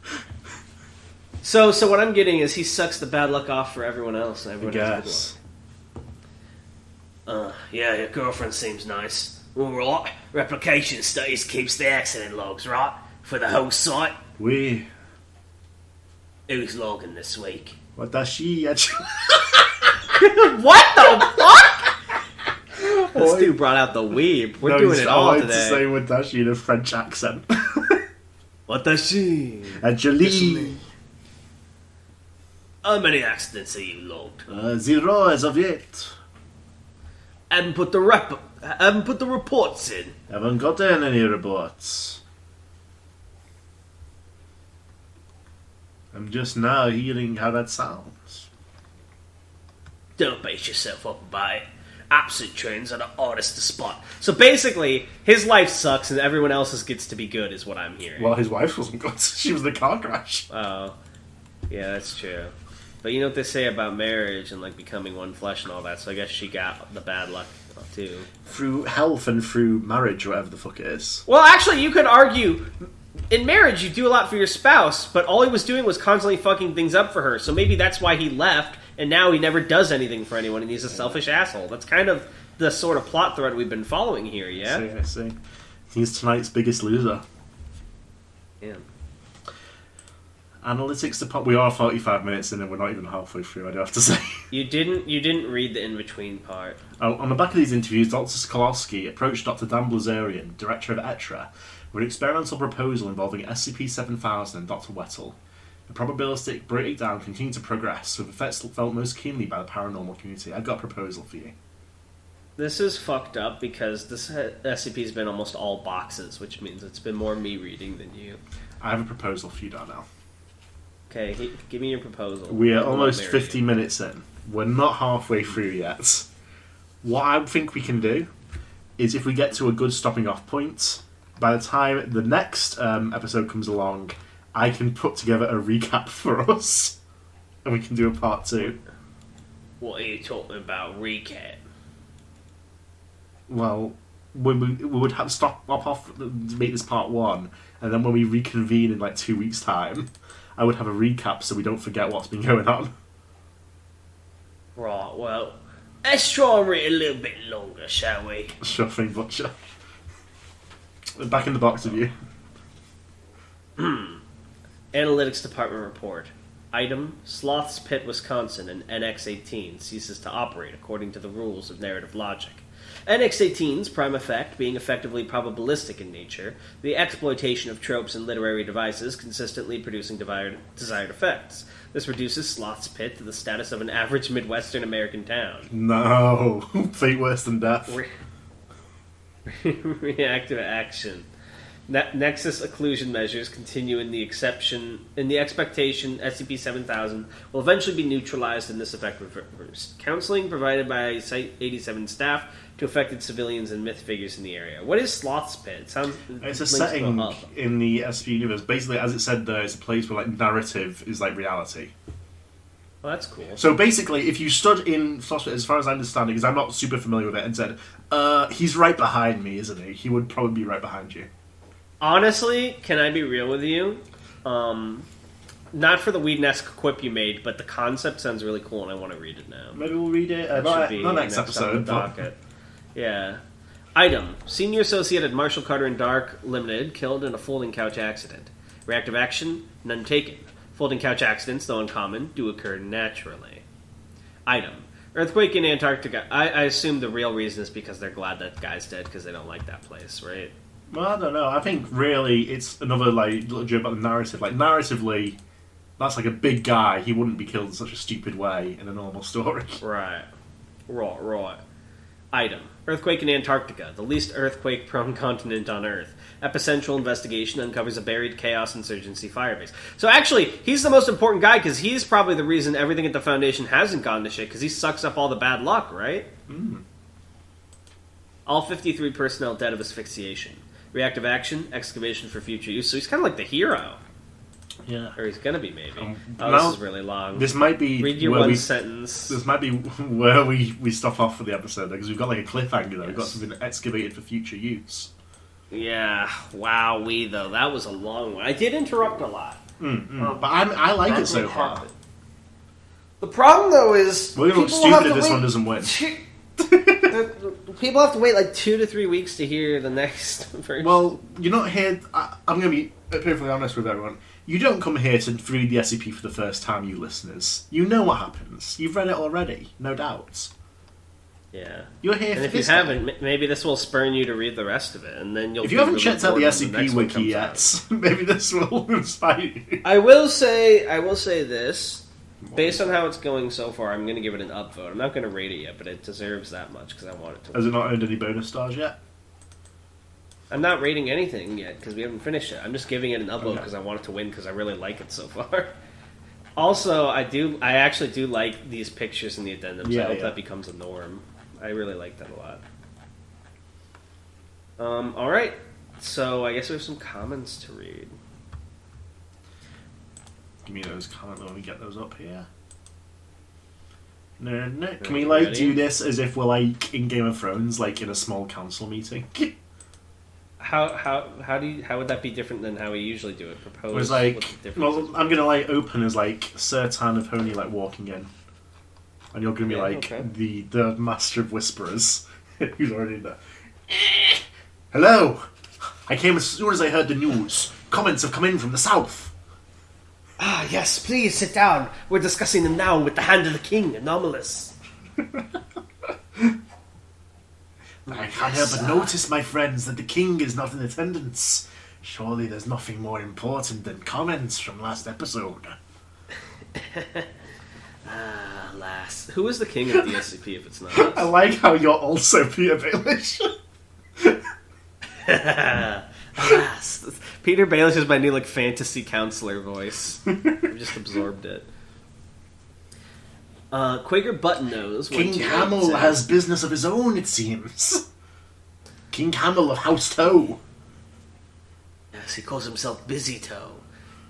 So what I'm getting is he sucks the bad luck off for everyone else, and everyone has good luck. Yeah, your girlfriend seems nice. All right. Replication studies keeps the accident logs, right? For the whole site. We. Who's logging this week? Watashi actually. What the fuck? This dude brought out the weeb. We're doing it all today. To say Watashi in a French accent. Watashi. Actually. How many accidents have you logged? 0 as of yet. Haven't put the reports in. Haven't gotten any reports. I'm just now hearing how that sounds. Don't base yourself up about it. Absent trains are the hardest to spot. So basically, his life sucks and everyone else's gets to be good, is what I'm hearing. Well, his wife wasn't good. She was in the car crash. Oh. Yeah, that's true. But you know what they say about marriage and like becoming one flesh and all that, so I guess she got the bad luck too. Through health and through marriage, whatever the fuck it is. Well, actually, you could argue, in marriage, you do a lot for your spouse, but all he was doing was constantly fucking things up for her, so maybe that's why he left, and now he never does anything for anyone, and he's a selfish asshole. That's kind of the sort of plot thread we've been following here, yeah? I see. He's tonight's biggest loser. Yeah. Analytics department. We are 45 minutes in and we're not even halfway through, I do have to say. You didn't read the in-between part. Oh, on the back of these interviews, Dr. Skolowski approached Dr. Dan Blazarian, director of ETRA, with an experimental proposal involving SCP-7000 and Dr. Wettle. The probabilistic breakdown continued to progress, with effects felt most keenly by the paranormal community. I've got a proposal for you. This is fucked up because this SCP's been almost all boxes, which means it's been more me reading than you. I have a proposal for you, Darnell. Okay, give me your proposal. We are almost 50 minutes in. We're not halfway through yet. What I think we can do is if we get to a good stopping off point, by the time the next episode comes along, I can put together a recap for us. And we can do a part 2. What are you talking about, recap? Well, when we would have to stop off to make this part 1, and then when we reconvene in like 2 weeks' time, I would have a recap so we don't forget what's been going on. Right, well, let's try and read a little bit longer, shall we? Sure thing, Butcher. Back in the box of you. Analytics Department report. Item, Sloth's Pit, Wisconsin, and NX-18 ceases to operate according to the rules of narrative logic. NX-18's prime effect being effectively probabilistic in nature, the exploitation of tropes and literary devices consistently producing desired effects. This reduces Sloth's Pit to the status of an average Midwestern American town. No. Fate worse than death. Reactive action. Nexus occlusion measures continue in the expectation SCP-7000 will eventually be neutralized and this effect reversed. Counseling provided by Site-87 staff to affected civilians and myth figures in the area. What is Sloth's Pit? It's a setting in the SCP universe. Basically, as it said there, it's a place where like narrative is like reality. Well, that's cool. So basically, if you stood in Sloth's Pit, as far as I understand it, because I'm not super familiar with it, and said, he's right behind me, isn't he? He would probably be right behind you. Honestly, can I be real with you? Not for the Whedon-esque quip you made, but the concept sounds really cool and I want to read it now. Maybe we'll read it not next episode. Docket. Yeah. Item. Senior Associate at Marshall Carter and Dark Limited killed in a folding couch accident. Reactive action, none taken. Folding couch accidents, though uncommon, do occur naturally. Item. Earthquake in Antarctica. I assume the real reason is because they're glad that guy's dead because they don't like that place, right? Well, I don't know. I think really it's another like little joke about the narrative. Like narratively, that's like a big guy. He wouldn't be killed in such a stupid way in a normal story. Right. Item. Earthquake in Antarctica, the least earthquake-prone continent on Earth. Epicentral investigation uncovers a buried Chaos Insurgency firebase. So actually, he's the most important guy because he's probably the reason everything at the Foundation hasn't gone to shit because he sucks up all the bad luck, right? Mm. All 53 personnel dead of asphyxiation. Reactive action, excavation for future use. So he's kind of like the hero. Yeah. Or he's going to be, maybe. This is really long. This might be... Read your one sentence. This might be where we stop off for the episode, because we've got like a cliffhanger there. Yes. We've got something excavated for future use. Yeah, wowee, though. That was a long one. I did interrupt a lot. But I like it so far. Happen. The problem, though, is... We're going to look stupid if this one doesn't win. People have to wait like 2 to 3 weeks to hear the next version. Well, you're not here... I'm going to be perfectly honest with everyone. You don't come here to read the SCP for the first time, you listeners. You know what happens. You've read it already, no doubt. Yeah. You're here and for this. And if you haven't, maybe this will spurn you to read the rest of it, and then you'll... If you haven't checked out the SCP wiki yet, maybe this will inspire you. I will say this. Based on how it's going so far, I'm going to give it an upvote. I'm not going to rate it yet, but it deserves that much because I want it to win. Has it not earned any bonus stars yet? I'm not rating anything yet because we haven't finished it. I'm just giving it an upvote because I want it to win because I really like it so far. Also, I actually do like these pictures in the addendums. I hope that becomes a norm. I really like that a lot. Alright, so I guess we have some comments to read. Give me those comments when we get those up here. No. Can we do this as if we're like in Game of Thrones, like in a small council meeting? How would that be different than how we usually do it? Propose. It was like, well, I'm gonna like open as like Sir Tanhony like walking in, and you're gonna be the Master of Whisperers, who's already there. Hello, I came as soon as I heard the news. Comments have come in from the south. Ah, yes, please sit down. We're discussing them now with the hand of the king, Anomalous. I can't help but notice, my friends, that the king is not in attendance. Surely there's nothing more important than comments from last episode. Alas. Who is the king of the SCP if it's not us? I like how you're also Peter Baelish. Alas. Peter Baelish is my new fantasy counselor voice. I've just absorbed it. Quaker Buttonnose. King Hamil has business of his own, it seems. King Hamil of House Toe. Yes, he calls himself Busy Toe.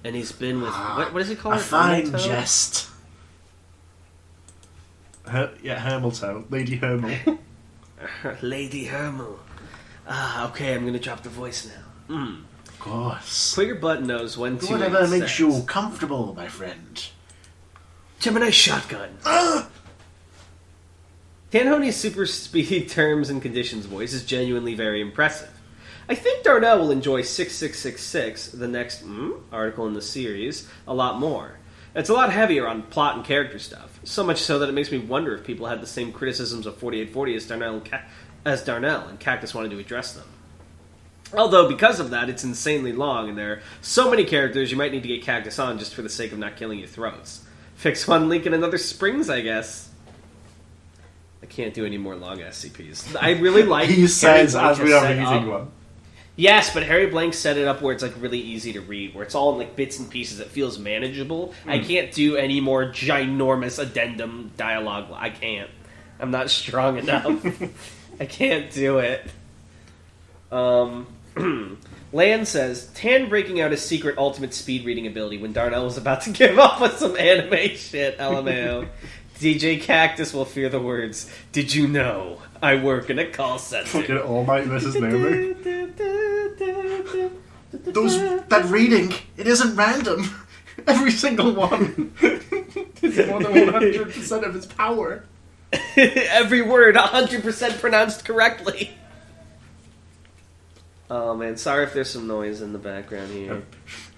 And he's been with... what does he call it? A fine jest. Hamiltoe. Lady Hermel. Lady Hermel. Okay, I'm going to drop the voice now. Of course. Quaker Buttonnose, 128. Whatever makes you comfortable, my friend. Gemini shotgun. Tanhony's super speed terms and conditions voice is genuinely very impressive. I think Darnell will enjoy 6666, the next article in the series, a lot more. It's a lot heavier on plot and character stuff, so much so that it makes me wonder if people had the same criticisms of 4840 as Darnell, and Cactus wanted to address them. Although, because of that, it's insanely long, and there are so many characters you might need to get Cactus on just for the sake of not killing your throats. Fix one leak in another springs, I guess. I can't do any more long SCPs. I really like... He says as we are reading one. Yes, but Harry Blank set it up where it's really easy to read, where it's all in bits and pieces. It feels manageable. I can't do any more ginormous addendum dialogue. I can't. I'm not strong enough. I can't do it. Lan says, Tan breaking out his secret ultimate speed reading ability when Darnell was about to give up with some anime shit, LMAO. DJ Cactus will fear the words, did you know I work in a call center? Fucking All Might versus Naomi. That reading, it isn't random. Every single one is more than 100% of its power. Every word 100% pronounced correctly. Oh man, sorry if there's some noise in the background here.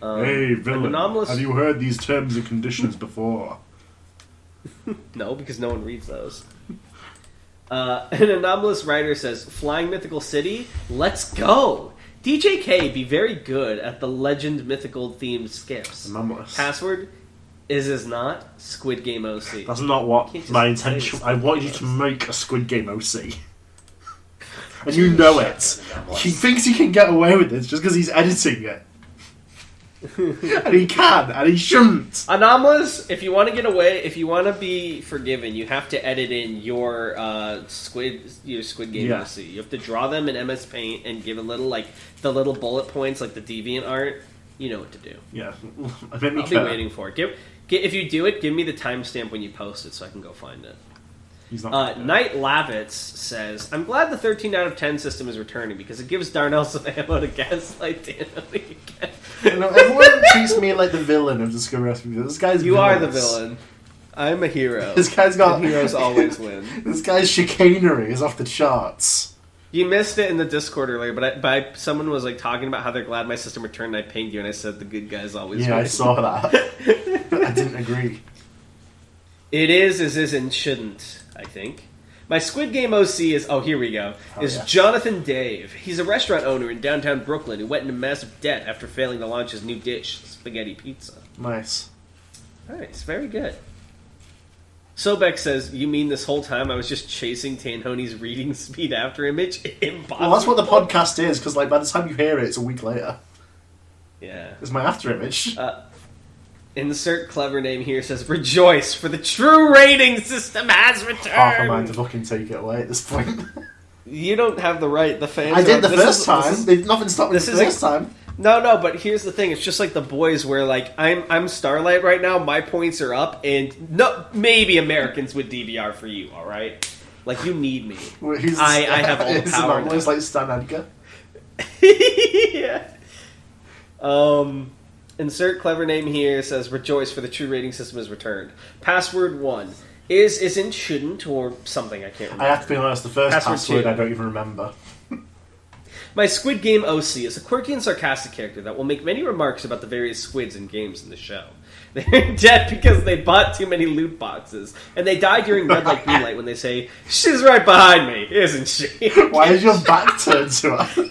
Hey, villain, have you heard these terms and conditions before? No, because no one reads those. An anomalous writer says, Flying Mythical City, let's go! DJK be very good at the legend mythical themed skips. Anomalous. Password is not Squid Game OC. That's not what my intention. I want you to make a Squid Game OC. And you know it. He thinks he can get away with this just because he's editing it. And he can, and he shouldn't. Anomalous, if you want to get away, if you want to be forgiven, you have to edit in your Squid Game OC. You have to draw them in MS Paint and give a little, the little bullet points, like the deviant art. You know what to do. Yeah. I'll be waiting for it. If you do it, give me the timestamp when you post it so I can go find it. He's not. Knight Lavitz says, I'm glad the 13 out of 10 system is returning because it gives Darnell some ammo to gaslight Tanhony again. Everyone treats me like the villain of Discovering SCP. This guy's You villainous. are the villain. I'm a hero. This guy's got... And heroes always win. This guy's chicanery is off the charts. You missed it in the Discord earlier, but someone was like talking about how they're glad my system returned, and I pinged you, and I said the good guys always win. Yeah, I saw that. But I didn't agree. It is, and shouldn't, I think. My Squid Game OC is... Oh, here we go. Yeah. Jonathan Dave. He's a restaurant owner in downtown Brooklyn who went into massive debt after failing to launch his new dish, spaghetti pizza. Nice. Nice, very good. Sobek says, you mean this whole time I was just chasing Tanhony's reading speed after image? Impossible. Well, that's what the podcast is, because like by the time you hear it, it's a week later. Yeah. It's my after image. Insert clever name here says, rejoice, for the true rating system has returned. Half a mind to fucking take it away at this point. You don't have the right. The fans. I did the first time. Nothing stopped me the first time. No, but here's the thing. It's just like the boys where, like, I'm Starlight right now, my points are up, and no, maybe Americans would DVR for you, alright? Like, you need me. Well, I have all the power. It's like Stan Edgar. Yeah. Insert clever name here says, rejoice, for the true rating system is returned. Password 1. Isn't, shouldn't, or something, I can't remember. I have to be honest, the first password 2. I don't even remember. My Squid Game OC is a quirky and sarcastic character that will make many remarks about the various squids and games in the show. They're in debt because they bought too many loot boxes, and they die during Red Light Green Light when they say, she's right behind me, isn't she? Why is your back turned to her?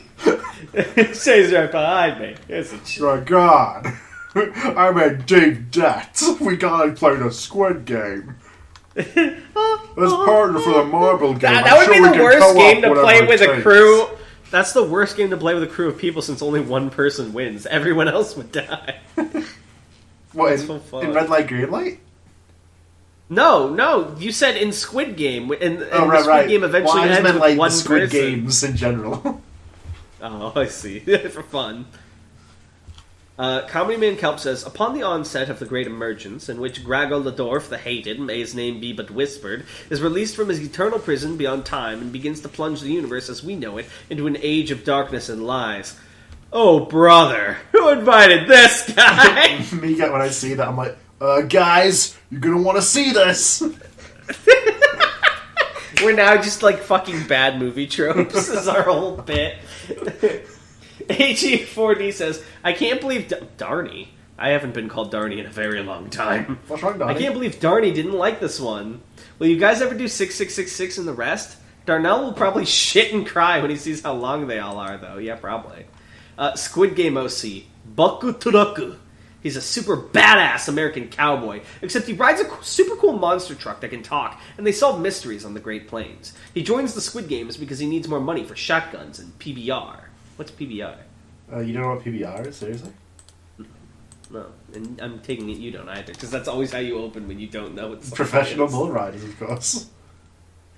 She's right behind me, isn't she? My God. I'm in deep debt. We gotta play the Squid Game. Let's partner for the marble game. That would be the worst game to play with a crew. That's the worst game to play with a crew of people since only one person wins. Everyone else would die. What, in Red Light, Green Light? No. You said in Squid Game. And right, the Squid Game eventually ends with like one the Squid person. Games in general. Oh, I see. For fun. Comedy Man Kelp says, upon the onset of the Great Emergence, in which Grago Ladorf, the Hated, may his name be but whispered, is released from his eternal prison beyond time and begins to plunge the universe as we know it into an age of darkness and lies. Oh, brother, who invited this guy? Me get when I see that, I'm like, guys, you're gonna want to see this. We're now just like fucking bad movie tropes. This is our whole bit. AG4D says, I can't believe Darny. I haven't been called Darny in a very long time. What's wrong, Darny? I can't believe Darny didn't like this one. Will you guys ever do 6666 and the rest? Darnell will probably shit and cry when he sees how long they all are, though. Yeah, probably. Squid Game OC. Baku Turaku. He's a super badass American cowboy, except he rides a super cool monster truck that can talk, and they solve mysteries on the Great Plains. He joins the Squid Games because he needs more money for shotguns and PBR. What's PBR? You don't know what PBR is? Seriously? No, and I'm taking it you don't either, because that's always how you open when you don't know what Professional bull riders, of course.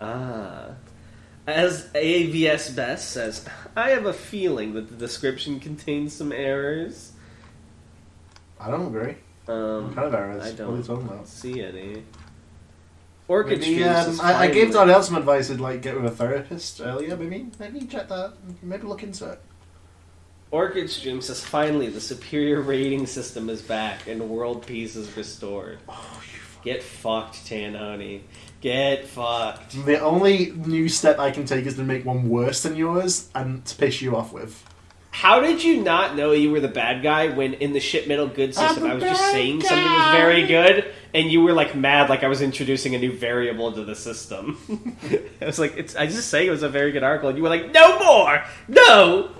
As AVS Best says, I have a feeling that the description contains some errors. I don't agree. What kind of errors? I don't what are you talking about? see any. Orchid Maybe, Streams I gave Darnell some advice to like get with a therapist earlier. Maybe check that. Maybe look into it. Orchid Stream says, finally, the superior rating system is back and world peace is restored. Oh, Get fucked, Tanhony. Get fucked. The only new step I can take is to make one worse than yours and to piss you off with. How did you not know you were the bad guy when in the shit metal good system I was just saying something was very good and you were like mad like I was introducing a new variable to the system? I was like, I just say it was a very good article and you were like, no more! No!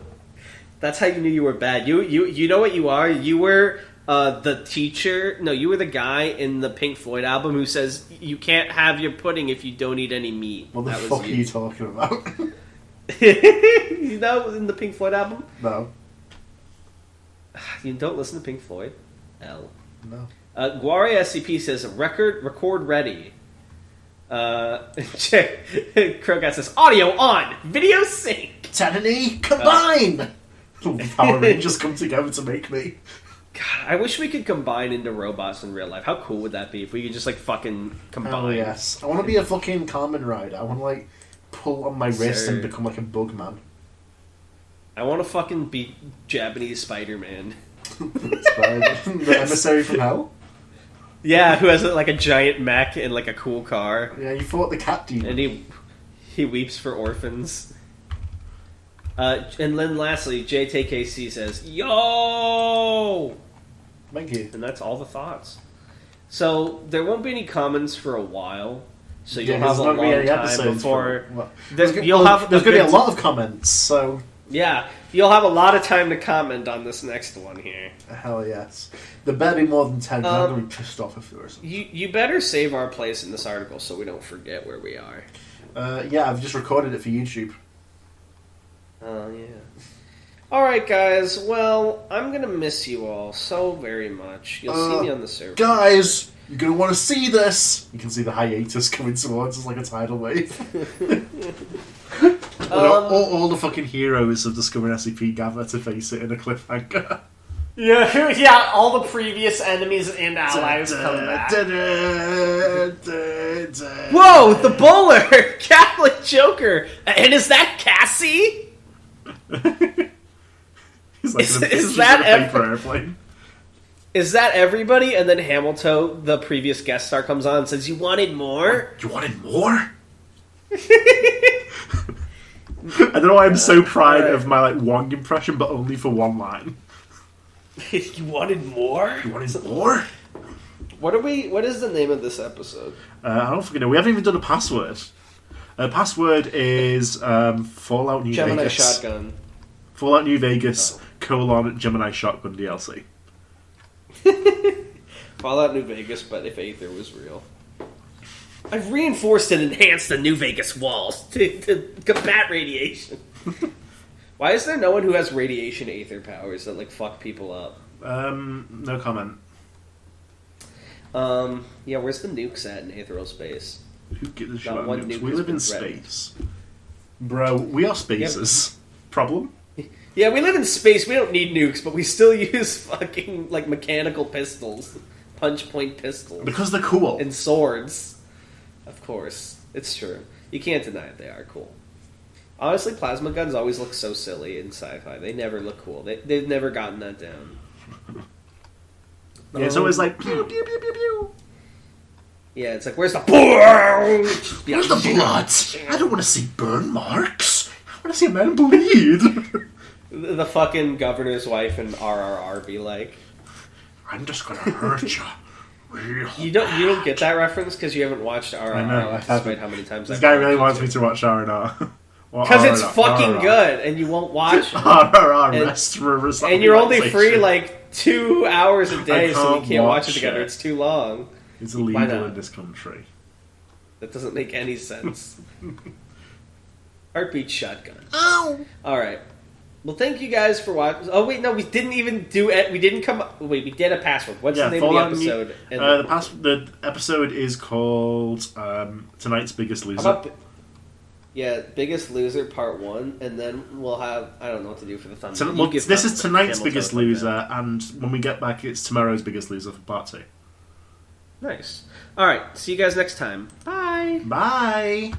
That's how you knew you were bad. You know what you are? You were the teacher. No, you were the guy in the Pink Floyd album who says you can't have your pudding if you don't eat any meat. What the fuck are you talking about? You know, in the Pink Floyd album? No. You don't listen to Pink Floyd? L. No. Guari SCP says, record ready. Krogat says, audio on, video sync. Tanhony, combine! Power Rangers come together to make me. God, I wish we could combine into robots in real life. How cool would that be if we could just like fucking combine? Oh yes, I want to be a fucking Kamen Rider. I want to like pull on my wrist and become like a bug man. I want to fucking be Japanese Spider-Man. The emissary from hell. Yeah, who has like a giant mech and like a cool car. Yeah, you fought the cat demon. And he weeps for orphans. And then lastly, JTKC says, "Yo!" Thank you. And that's all the thoughts. So there won't be any comments for a while. So you'll Yeah, have a there's not long gonna be any time episodes before. there's going to be a lot of comments, so... Yeah, you'll have a lot of time to comment on this next one here. Hell yes. There better be more than 10, because I'm going to be pissed off if there isn't. You better save our place in this article so we don't forget where we are. Yeah, I've just recorded it for YouTube. Oh, yeah. Alright, guys. Well, I'm going to miss you all so very much. You'll see me on the server. Guys, you're going to want to see this! You can see the hiatus coming towards us like a tidal wave. all the fucking heroes of Discovering SCP gather to face it in a cliffhanger. Yeah, all the previous enemies and allies come back. Whoa, the bowler! Catholic Joker! And is that Cassie? He's like is that paper airplane. Is that everybody? And then Hamiltoe, the previous guest star, comes on and says, "You wanted more?" You wanted more? I don't know why I'm so proud of my like Wong impression, but only for one line. You wanted more? You wanted more? What is the name of this episode? I don't fucking know. We haven't even done a password. Password is Fallout New Gemini Vegas. Shotgun. Fallout New Vegas, Gemini Shotgun DLC. Fallout New Vegas, but if Aether was real. I've reinforced and enhanced the New Vegas walls to combat radiation. Why is there no one who has radiation Aether powers that like fuck people up? No comment. Yeah, where's the nukes at in Aetheral space? Who gives a shit Not about one nukes? nuke We has live in been threatened. space. Bro, we are spacers. Problem? Yeah, we live in space. We don't need nukes, but we still use fucking like mechanical pistols, punch point pistols, Because they're cool. and swords. Of course, it's true. You can't deny it. They are cool. Honestly, plasma guns always look so silly in sci-fi. They never look cool. They've never gotten that down. Yeah, it's always like pew pew pew pew pew. Yeah, it's like, where's the blood? Where's the blood? I don't want to see burn marks. I want to see a man bleed. The fucking governor's wife in RRR be like, I'm just gonna hurt you. you don't get that reference because you haven't watched RRR. I know, I despite haven't. how many times This I've guy told really you wants to. me to watch R&R. Because it's fucking good, and you won't watch it. RRR And- rest for And you're only free relaxation. like 2 hours a day, I so we can't can't watch watch it together. it. It's too long. It's Why illegal not? in this country. That doesn't make any sense. Heartbeat shotgun. Ow! Alright. Well, thank you guys for watching. Oh, wait, no, we didn't even do it. We didn't come up. Wait, we did a password. What's the name Fallout of the episode? the episode is called Tonight's Biggest Loser. How about Biggest Loser Part 1, and then we'll have. I don't know what to do for the thumbnail. You give this thumbs is to tonight's Hamiltoe biggest like that. loser, and when we get back, it's tomorrow's biggest loser for part 2. Nice. Alright, see you guys next time. Bye! Bye!